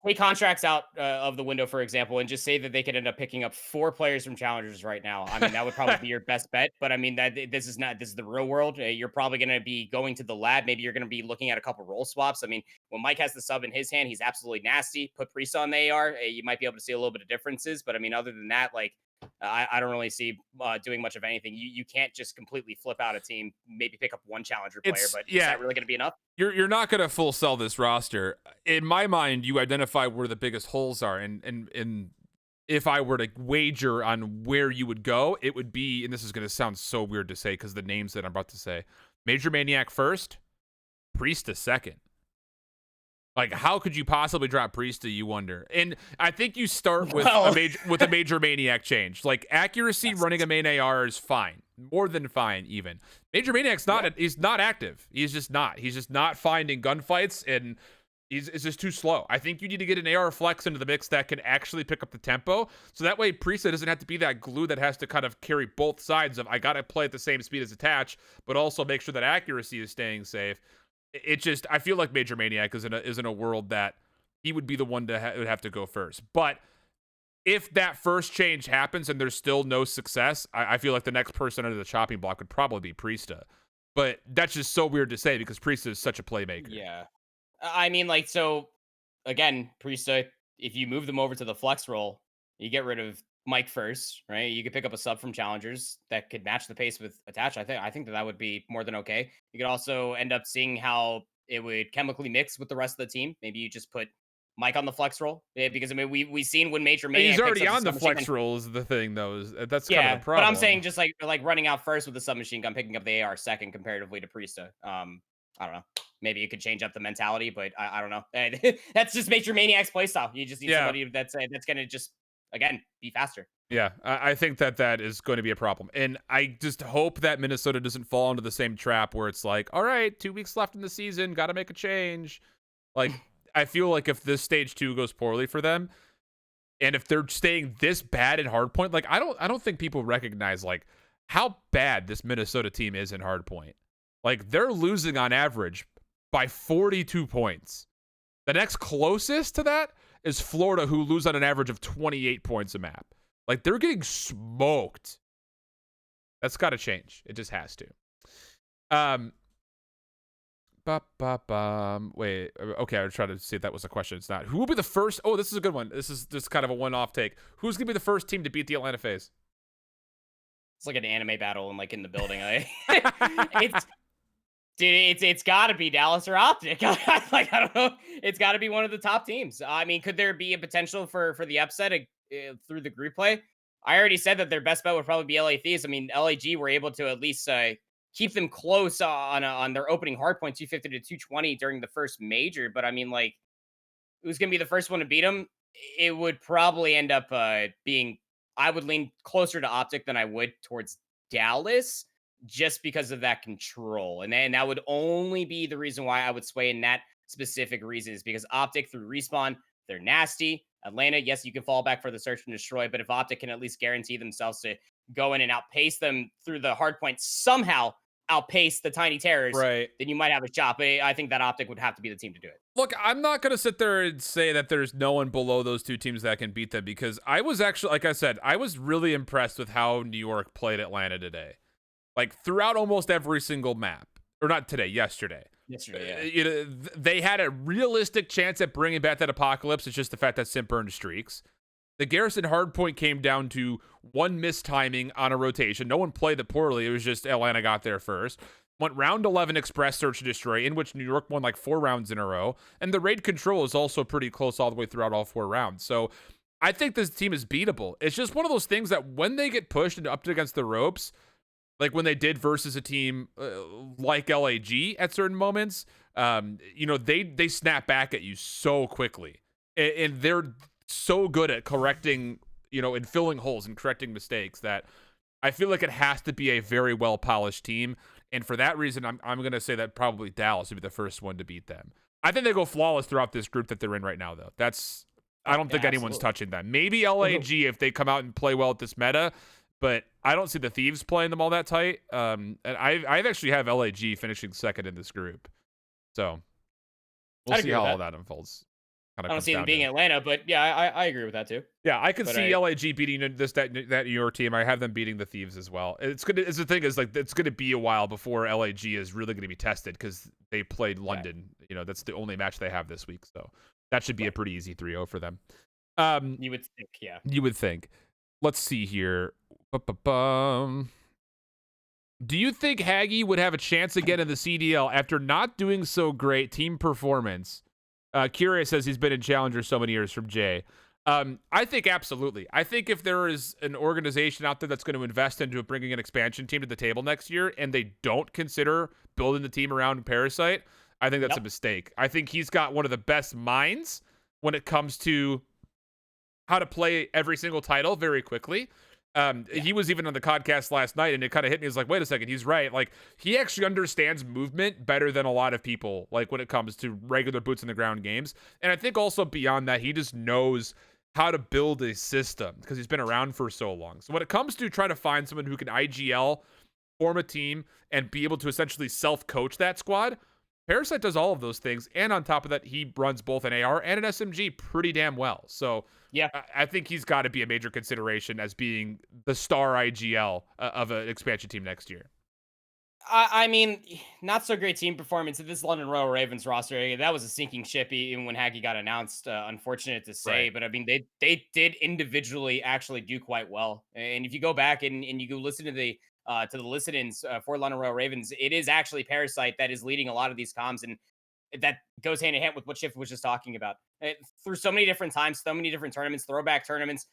take contracts out of the window, for example, and just say that they could end up picking up 4 players from challengers right now. I mean, that would probably be your best bet. But I mean, this is the real world. You're probably going to be going to the lab. Maybe you're going to be looking at a couple role swaps. I mean, when Mike has the sub in his hand, he's absolutely nasty. Put Priest on the AR, you might be able to see a little bit of differences. But I mean, other than that, like, I don't really see doing much of anything. You can't just completely flip out a team, maybe pick up one challenger player, but is that really going to be enough? You're not going to full sell this roster. In my mind, you identify where the biggest holes are, and if I were to wager on where you would go, it would be, and this is going to sound so weird to say because the names that I'm about to say, Major Maniac first, Priesta second. Like, how could you possibly drop Priesta, you wonder? And I think you start with a major Maniac change. Like, accuracy running a main AR is fine. More than fine, even. Major Maniac's he's not active. He's just not finding gunfights, and it's just too slow. I think you need to get an AR flex into the mix that can actually pick up the tempo, so that way Priesta doesn't have to be that glue that has to kind of carry both sides of, I got to play at the same speed as attach, but also make sure that accuracy is staying safe. I feel like Major Maniac is in a world that he would be the one to would have to go first. But if that first change happens and there's still no success, I feel like the next person under the chopping block would probably be Priesta. But that's just so weird to say because Priesta is such a playmaker. Yeah. I mean, like, so, again, Priesta, if you move them over to the flex role, you get rid of Mike first, right? You could pick up a sub from challengers that could match the pace with attach. I think that would be more than okay. You could also end up seeing how it would chemically mix with the rest of the team. Maybe you just put Mike on the flex roll, because I mean we've seen when Major Maniac he's already on the flex roll is the thing though. That's kind of the problem. But I'm saying just like running out first with the submachine gun, picking up the AR second comparatively to Priesta. I don't know. Maybe you could change up the mentality, but I don't know. That's just Major Maniac's playstyle. You just need somebody that's going to just, again, be faster. Yeah, I think that is going to be a problem. And I just hope that Minnesota doesn't fall into the same trap where it's like, all right, 2 weeks left in the season, got to make a change. Like, I feel like if this stage 2 goes poorly for them, and if they're staying this bad in hardpoint, like, I don't think people recognize, like, how bad this Minnesota team is in hardpoint. Like, they're losing on average by 42 points. The next closest to that is Florida, who lose on an average of 28 points a map. Like, they're getting smoked. That's got to change. It just has to. Wait. Okay, I'll try to see if that was a question. It's not. Who will be the first? Oh, this is a good one. This is just kind of a one-off take. Who's going to be the first team to beat the Atlanta FaZe? It's like an anime battle and like in the building. It's got to be Dallas or Optic. Like, I don't know. It's got to be one of the top teams. I mean, could there be a potential for the upset through the group play? I already said that their best bet would probably be LA Thieves. I mean, LAG were able to at least keep them close on their opening hardpoint, 250 to 220 during the first major. But I mean, like, who's going to be the first one to beat them? It would probably end up being, I would lean closer to Optic than I would towards Dallas, just because of that control. And then that would only be the reason why I would sway in that specific reason, is because Optic through respawn, they're nasty. Atlanta, yes, you can fall back for the search and destroy, but if Optic can at least guarantee themselves to go in and outpace them through the hard point, somehow outpace the Tiny Terrors, right, then you might have a shot. But I think that Optic would have to be the team to do it. Look, I'm not going to sit there and say that there's no one below those two teams that can beat them, because I was actually, like I said, I was really impressed with how New York played Atlanta today. Like, throughout almost every single map. Or not today, yesterday. Yesterday, yeah. They had a realistic chance at bringing back that Apocalypse. It's just the fact that Simp burned streaks. The Garrison hardpoint came down to one mistiming on a rotation. No one played it poorly. It was just Atlanta got there first. Went round 11 Express Search and Destroy, in which New York won like 4 rounds in a row. And the raid control is also pretty close all the way throughout all 4 rounds. So I think this team is beatable. It's just one of those things that when they get pushed and up against the ropes, like when they did versus a team like LAG at certain moments, they snap back at you so quickly. And they're so good at correcting, and filling holes and correcting mistakes that I feel like it has to be a very well-polished team. And for that reason, I'm going to say that probably Dallas would be the first one to beat them. I think they go flawless throughout this group that they're in right now, though. I don't think anyone's touching them. Maybe LAG if they come out and play well at this meta, but I don't see the Thieves playing them all that tight. And I actually have LAG finishing second in this group. So we'll see how all that unfolds. Kind I of don't comes see them down being to. Atlanta, but yeah, I agree with that too. Yeah, I could But see LAG beating that New York team. I have them beating the Thieves as well. It's gonna. It's the thing is like it's gonna be a while before LAG is really gonna be tested because they played London. You know, that's the only match they have this week, so that should be a pretty easy 3-0 for them. You would think, yeah. You would think. Let's see here. Ba-ba-bum. Do you think Haggy would have a chance again in the CDL after not doing so great team performance? Curious says he's been in Challenger so many years from Jay. I think absolutely. I think if there is an organization out there that's going to invest into bringing an expansion team to the table next year and they don't consider building the team around Parasite, I think that's a mistake. I think he's got one of the best minds when it comes to how to play every single title very quickly. He was even on the podcast last night and it kind of hit me. It's like, wait a second, he's right. Like, he actually understands movement better than a lot of people, like when it comes to regular boots in the ground games. And I think also beyond that, he just knows how to build a system because he's been around for so long. So when it comes to trying to find someone who can IGL, form a team, and be able to essentially self-coach that squad, Parasite does all of those things. And on top of that, he runs both an AR and an SMG pretty damn well. So yeah, I think he's got to be a major consideration as being the star IGL of an expansion team next year. I mean, not so great team performance in this London Royal Ravens roster. That was a sinking ship even when Haggy got announced. Unfortunate to say, Right. but I mean, they did individually actually do quite well. And if you go back and you go listen to the listen-ins for London Royal Ravens, it is actually Parasite that is leading a lot of these comms, and that goes hand in hand with what Shift was just talking about. Through so many different times, so many different tournaments, throwback tournaments,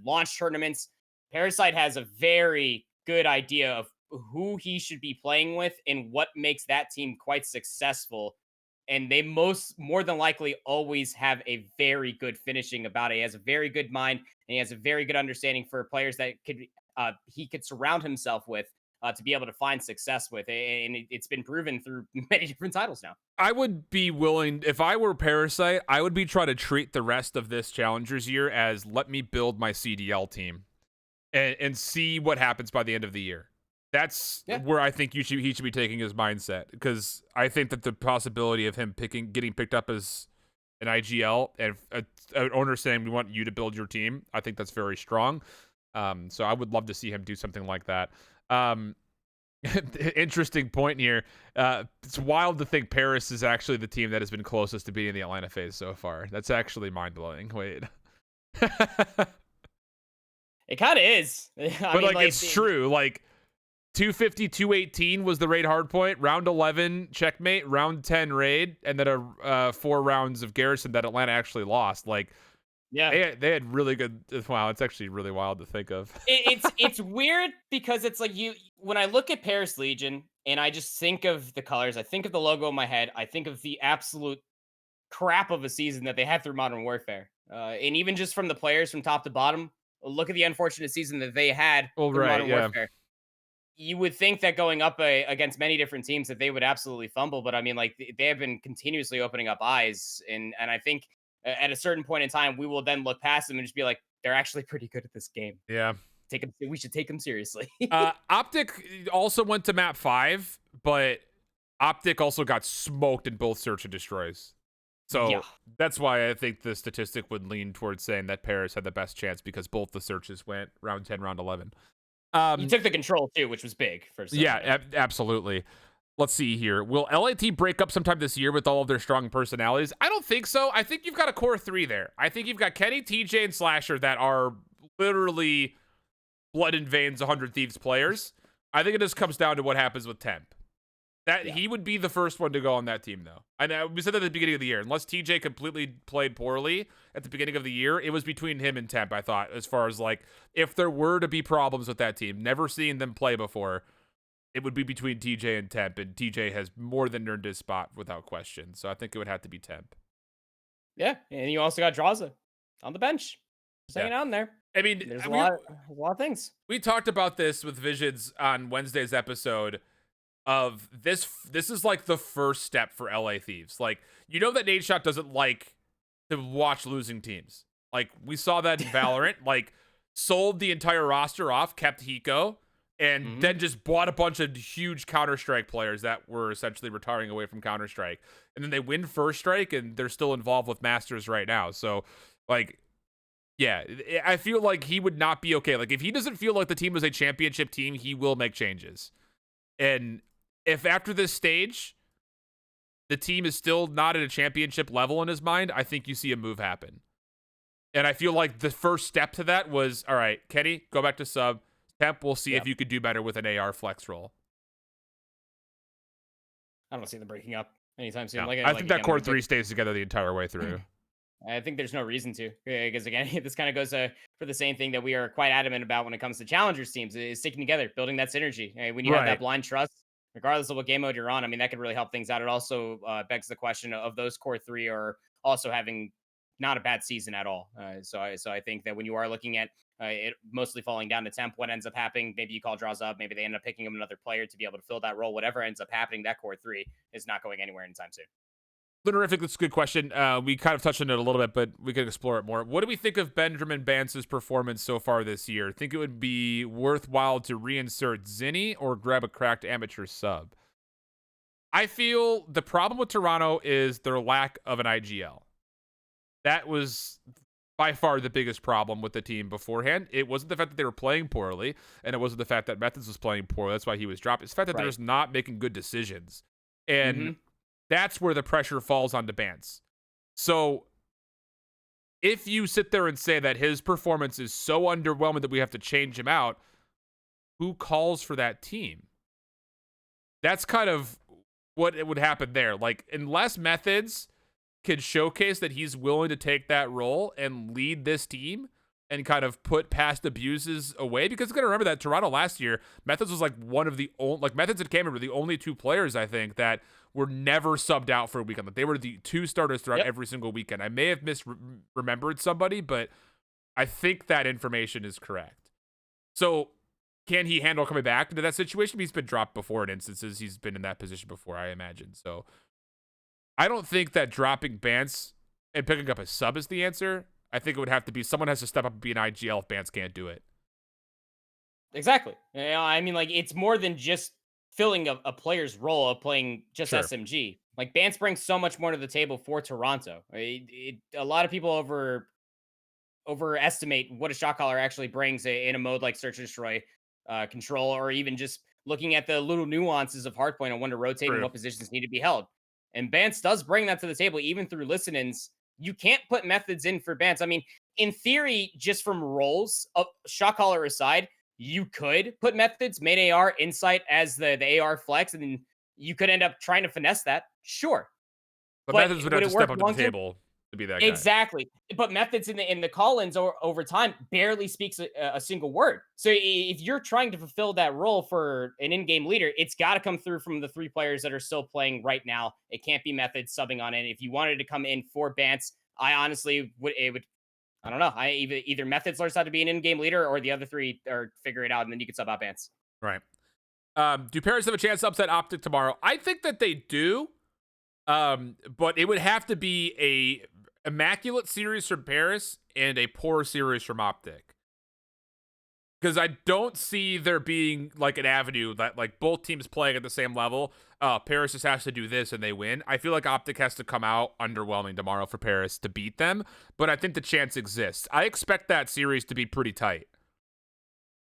launch tournaments, Parasite has a very good idea of who he should be playing with and what makes that team quite successful. And they more than likely always have a very good finishing about it. He has a very good mind and he has a very good understanding for players that he could surround himself with to be able to find success with. And it's been proven through many different titles now. I would be willing, if I were Parasite, I would be trying to treat the rest of this Challengers year as let me build my CDL team and see what happens by the end of the year. That's where I think he should be taking his mindset, because I think that the possibility of him getting picked up as an IGL and an owner saying we want you to build your team, I think that's very strong. So I would love to see him do something like that. Interesting point here. It's wild to think Paris is actually the team that has been closest to beating the Atlanta FaZe so far. That's actually mind-blowing. Wait. It kind of is. I mean, like it's true. Like 250, 218 was the raid hardpoint. Round 11 checkmate. Round 10 raid, and then 4 rounds of Garrison that Atlanta actually lost. Like, yeah, they had really good. Wow, it's actually really wild to think of. It's weird because it's like when I look at Paris Legion and I just think of the colors, I think of the logo in my head, I think of the absolute crap of a season that they had through Modern Warfare, and even just from the players from top to bottom, look at the unfortunate season that they had through Modern Warfare. You would think that going up against many different teams that they would absolutely fumble, but I mean, like they have been continuously opening up eyes, and I think at a certain point in time, we will then look past them and just be like, they're actually pretty good at this game. Yeah. We should take them seriously. Optic also went to map 5, but Optic also got smoked in both search and destroys. So that's why I think the statistic would lean towards saying that Paris had the best chance, because both the searches went round 10, round 11. You took the control too, which was big for some. Yeah, absolutely. Let's see here. Will LAT break up sometime this year with all of their strong personalities? I don't think so. I think you've got a core 3 there. I think you've got Kenny, TJ, and Slasher that are literally blood and veins 100 Thieves players. I think it just comes down to what happens with Temp. He would be the first one to go on that team, though. And we said that at the beginning of the year. Unless TJ completely played poorly at the beginning of the year, it was between him and Temp, I thought, as far as, like, if there were to be problems with that team, never seeing them play before, it would be between TJ and Temp, and TJ has more than earned his spot without question. So I think it would have to be Temp. Yeah, and you also got Draza on the bench. Just hanging out in there. I mean, there's a lot of things. We talked about this with Visions on Wednesday's episode of this. This is like the first step for LA Thieves. Like, you know that Nadeshot doesn't like to watch losing teams. Like, we saw that in Valorant. Like, sold the entire roster off, kept Hiko, and then just bought a bunch of huge Counter-Strike players that were essentially retiring away from Counter-Strike. And then they win First Strike, and they're still involved with Masters right now. So, like, yeah, I feel like he would not be okay. Like, if he doesn't feel like the team is a championship team, he will make changes. And if after this stage, the team is still not at a championship level in his mind, I think you see a move happen. And I feel like the first step to that was, all right, Kenny, go back to sub. Temp, we'll see if you could do better with an AR flex role. I don't see them breaking up anytime soon. No, Like, I think that core 3 stays together the entire way through. I think there's no reason to, because again, this kind of goes for the same thing that we are quite adamant about when it comes to challengers teams, is sticking together, building that synergy. When you have that blind trust, regardless of what game mode you're on, I mean, that could really help things out. It also begs the question of those core 3 are also having not a bad season at all. So I think that when you are looking at it mostly falling down to Temp, what ends up happening, maybe you call draws up, maybe they end up picking up another player to be able to fill that role. Whatever ends up happening, that core 3 is not going anywhere anytime soon. Lunarific, that's a good question. We kind of touched on it a little bit, but we could explore it more. What do we think of Benjamin Bance's performance so far this year? Think it would be worthwhile to reinsert Zinni or grab a cracked amateur sub? I feel the problem with Toronto is their lack of an IGL. That was by far the biggest problem with the team beforehand. It wasn't the fact that they were playing poorly, and it wasn't the fact that Methods was playing poorly. That's why he was dropped. It's the fact that they're just not making good decisions. And that's where the pressure falls onto Bance. So if you sit there and say that his performance is so underwhelming that we have to change him out, who calls for that team? That's kind of what it would happen there. Like, unless Methods could showcase that he's willing to take that role and lead this team and kind of put past abuses away, because you got to remember that Toronto last year, Methods was like one of the only, like Methods and Cameron were the only 2 players, I think, that were never subbed out for a weekend. Like, they were the 2 starters throughout every single weekend. I may have misremembered somebody, but I think that information is correct. So can he handle coming back into that situation? He's been dropped before in instances. He's been in that position before, I imagine. So I don't think that dropping Bance and picking up a sub is the answer. I think it would have to be someone has to step up and be an IGL if Bance can't do it. Exactly. I mean, like, it's more than just filling a player's role of playing just SMG. Like, Bance brings so much more to the table for Toronto. A lot of people overestimate what a shot caller actually brings in a mode like Search and Destroy, Control, or even just looking at the little nuances of Hardpoint and when to rotate and what positions need to be held. And Bance does bring that to the table, even through listen-ins. You can't put Methods in for Bance. I mean, in theory, just from roles, shot caller aside, you could put Methods, main AR, Insight as the AR flex, and then you could end up trying to finesse that. Sure. But Methods would have to step up to the table to be that guy. Exactly. But Methods in the call-ins over time barely speaks a single word. So if you're trying to fulfill that role for an in-game leader, it's got to come through from the 3 players that are still playing right now. It can't be Methods subbing on it. If you wanted to come in for Bance, I honestly would. I don't know. Either Methods learns how to be an in-game leader, or the other 3 or figure it out, and then you can sub out Bance. Right. Do Paris have a chance to upset Optic tomorrow? I think that they do. But it would have to be a immaculate series from Paris and a poor series from Optic. Because I don't see there being like an avenue that like both teams playing at the same level. Paris just has to do this and they win. I feel like Optic has to come out underwhelming tomorrow for Paris to beat them. But I think the chance exists. I expect that series to be pretty tight.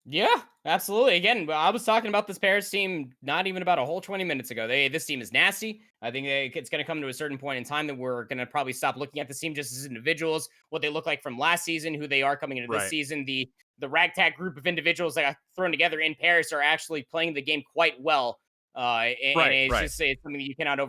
Yeah, absolutely. Again, I was talking about this Paris team not even about a whole 20 minutes ago. This team is nasty. I think it's going to come to a certain point in time that we're going to probably stop looking at this team just as individuals, what they look like from last season, who they are coming into this season. The ragtag group of individuals that got thrown together in Paris are actually playing the game quite well. And it's something that you cannot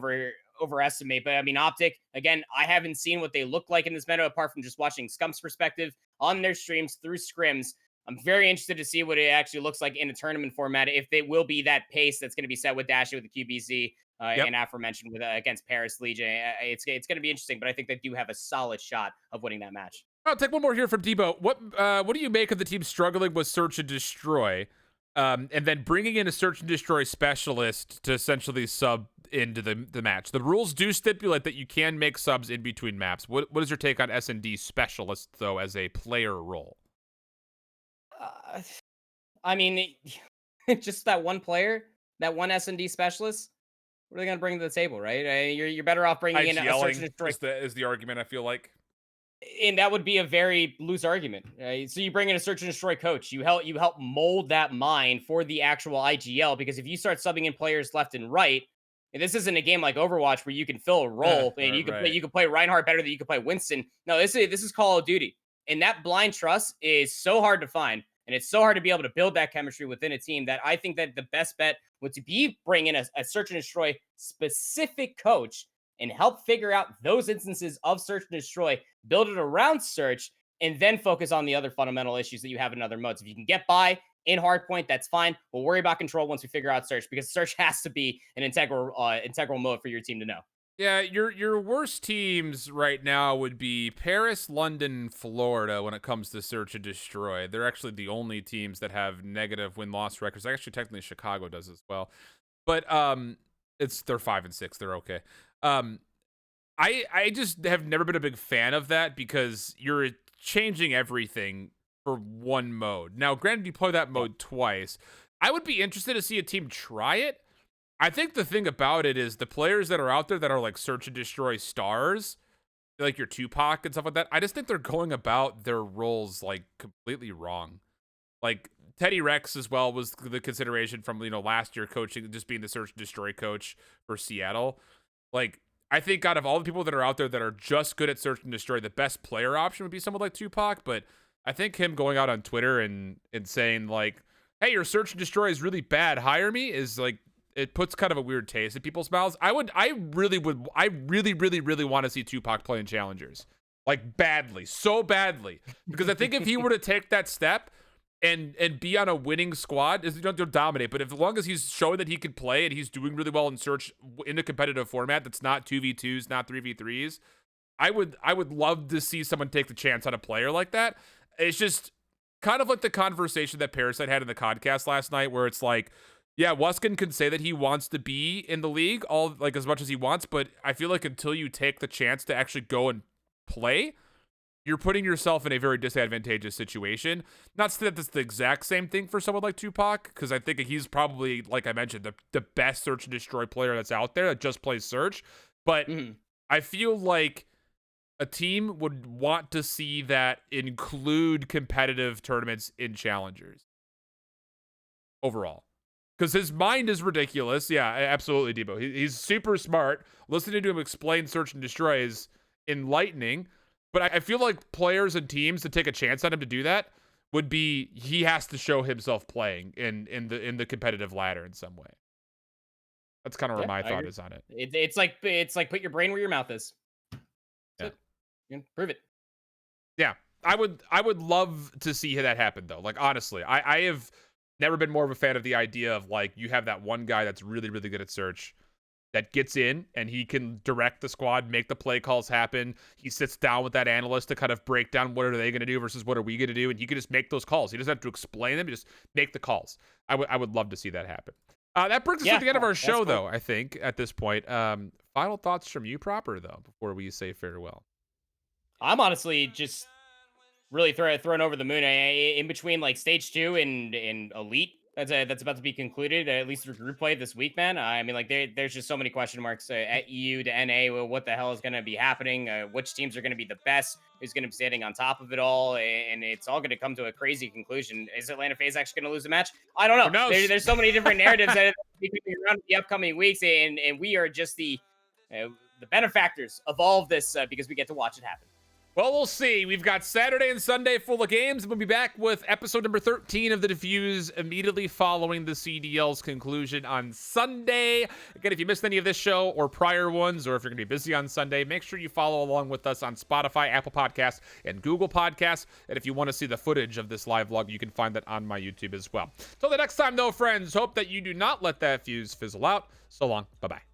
overestimate. But I mean, Optic, again, I haven't seen what they look like in this meta apart from just watching Scump's perspective on their streams through scrims. I'm very interested to see what it actually looks like in a tournament format, if it will be that pace that's going to be set with Dashy, with the QBZ, and aforementioned with against Paris Legion. It's going to be interesting, but I think they do have a solid shot of winning that match. I'll take one more here from Debo. What do you make of the team struggling with Search and Destroy, and then bringing in a Search and Destroy specialist to essentially sub into the match? The rules do stipulate that you can make subs in between maps. What is your take on S&D specialist, though, as a player role? I mean, just that one player, that one S&D specialist. What are they going to bring to the table, right? You're better off bringing in a search and destroy. Is the argument, I feel like. And that would be a very loose argument. Right? So you bring in a search and destroy coach. You help mold that mind for the actual IGL, because if you start subbing in players left and right, and this isn't a game like Overwatch where you can fill a role and you can play Reinhardt better than you can play Winston. No, this is Call of Duty, and that blind trust is so hard to find, and it's so hard to be able to build that chemistry within a team, that I think that the best bet would to be bring in a search and destroy specific coach and help figure out those instances of search and destroy, build it around search, and then focus on the other fundamental issues that you have in other modes. If you can get by in hardpoint, that's fine. We'll worry about control once we figure out search, because search has to be an integral mode for your team to know. Yeah, your worst teams right now would be Paris, London, Florida when it comes to search and destroy. They're actually the only teams that have negative win-loss records. Actually, technically, Chicago does as well. But they're 5 and 6. They're okay. I just have never been a big fan of that, because you're changing everything for one mode. Now, granted, you play that mode twice. I would be interested to see a team try it. I think the thing about it is the players that are out there that are like search and destroy stars, like your Tupac and stuff like that, I just think they're going about their roles like completely wrong. Like Teddy Rex as well was the consideration from, last year coaching, just being the search and destroy coach for Seattle. Like, I think out of all the people that are out there that are just good at search and destroy, the best player option would be someone like Tupac. But I think him going out on Twitter and saying like, hey, your search and destroy is really bad, hire me, is like, it puts kind of a weird taste in people's mouths. I really want to see Tupac playing challengers, like badly, so badly, because I think if he were to take that step and be on a winning squad, you don't dominate, but as long as he's showing that he can play and he's doing really well in search in a competitive format that's not 2v2s, not 3v3s, I would love to see someone take the chance on a player like that. It's just kind of like the conversation that Parasite had in the podcast last night, where it's like, yeah, Wuskin can say that he wants to be in the league all like as much as he wants, but I feel like until you take the chance to actually go and play, you're putting yourself in a very disadvantageous situation. Not to say that that's the exact same thing for someone like Tupac, because I think he's probably, like I mentioned, the best search and destroy player that's out there that just plays search. But I feel like a team would want to see that include competitive tournaments in challengers overall. Because his mind is ridiculous. Yeah, absolutely, Debo. He's super smart. Listening to him explain search and destroy is enlightening. But I feel like players and teams to take a chance on him to do that would be, he has to show himself playing in the competitive ladder in some way. That's kind of where my thought is on it. It's like put your brain where your mouth is. Yeah. Prove it. Yeah, I would love to see that happen though. Like honestly, I have never been more of a fan of the idea of like, you have that one guy that's really, really good at search that gets in and he can direct the squad, make the play calls happen. He sits down with that analyst to kind of break down what are they going to do versus what are we going to do. And he can just make those calls. He doesn't have to explain them. Just make the calls. I would love to see that happen. That brings us to the end of our show though, I think at this point. Final thoughts from you proper though, before we say farewell. I'm honestly just really thrown over the moon. In between like stage 2 and elite that's about to be concluded, at least through group play this week, man. I mean, like there's just so many question marks at EU to NA. Well, what the hell is going to be happening? Which teams are going to be the best? Who's going to be standing on top of it all? And it's all going to come to a crazy conclusion. Is Atlanta FaZe actually going to lose the match? I don't know. There's so many different narratives that are coming around in the upcoming weeks, and we are just the benefactors of all of this because we get to watch it happen. Well, we'll see. We've got Saturday and Sunday full of games. We'll be back with episode number 13 of the Defuse immediately following the CDL's conclusion on Sunday. Again, if you missed any of this show or prior ones, or if you're going to be busy on Sunday, make sure you follow along with us on Spotify, Apple Podcasts, and Google Podcasts. And if you want to see the footage of this live vlog, you can find that on my YouTube as well. Till the next time, though, friends, hope that you do not let that fuse fizzle out. So long. Bye-bye.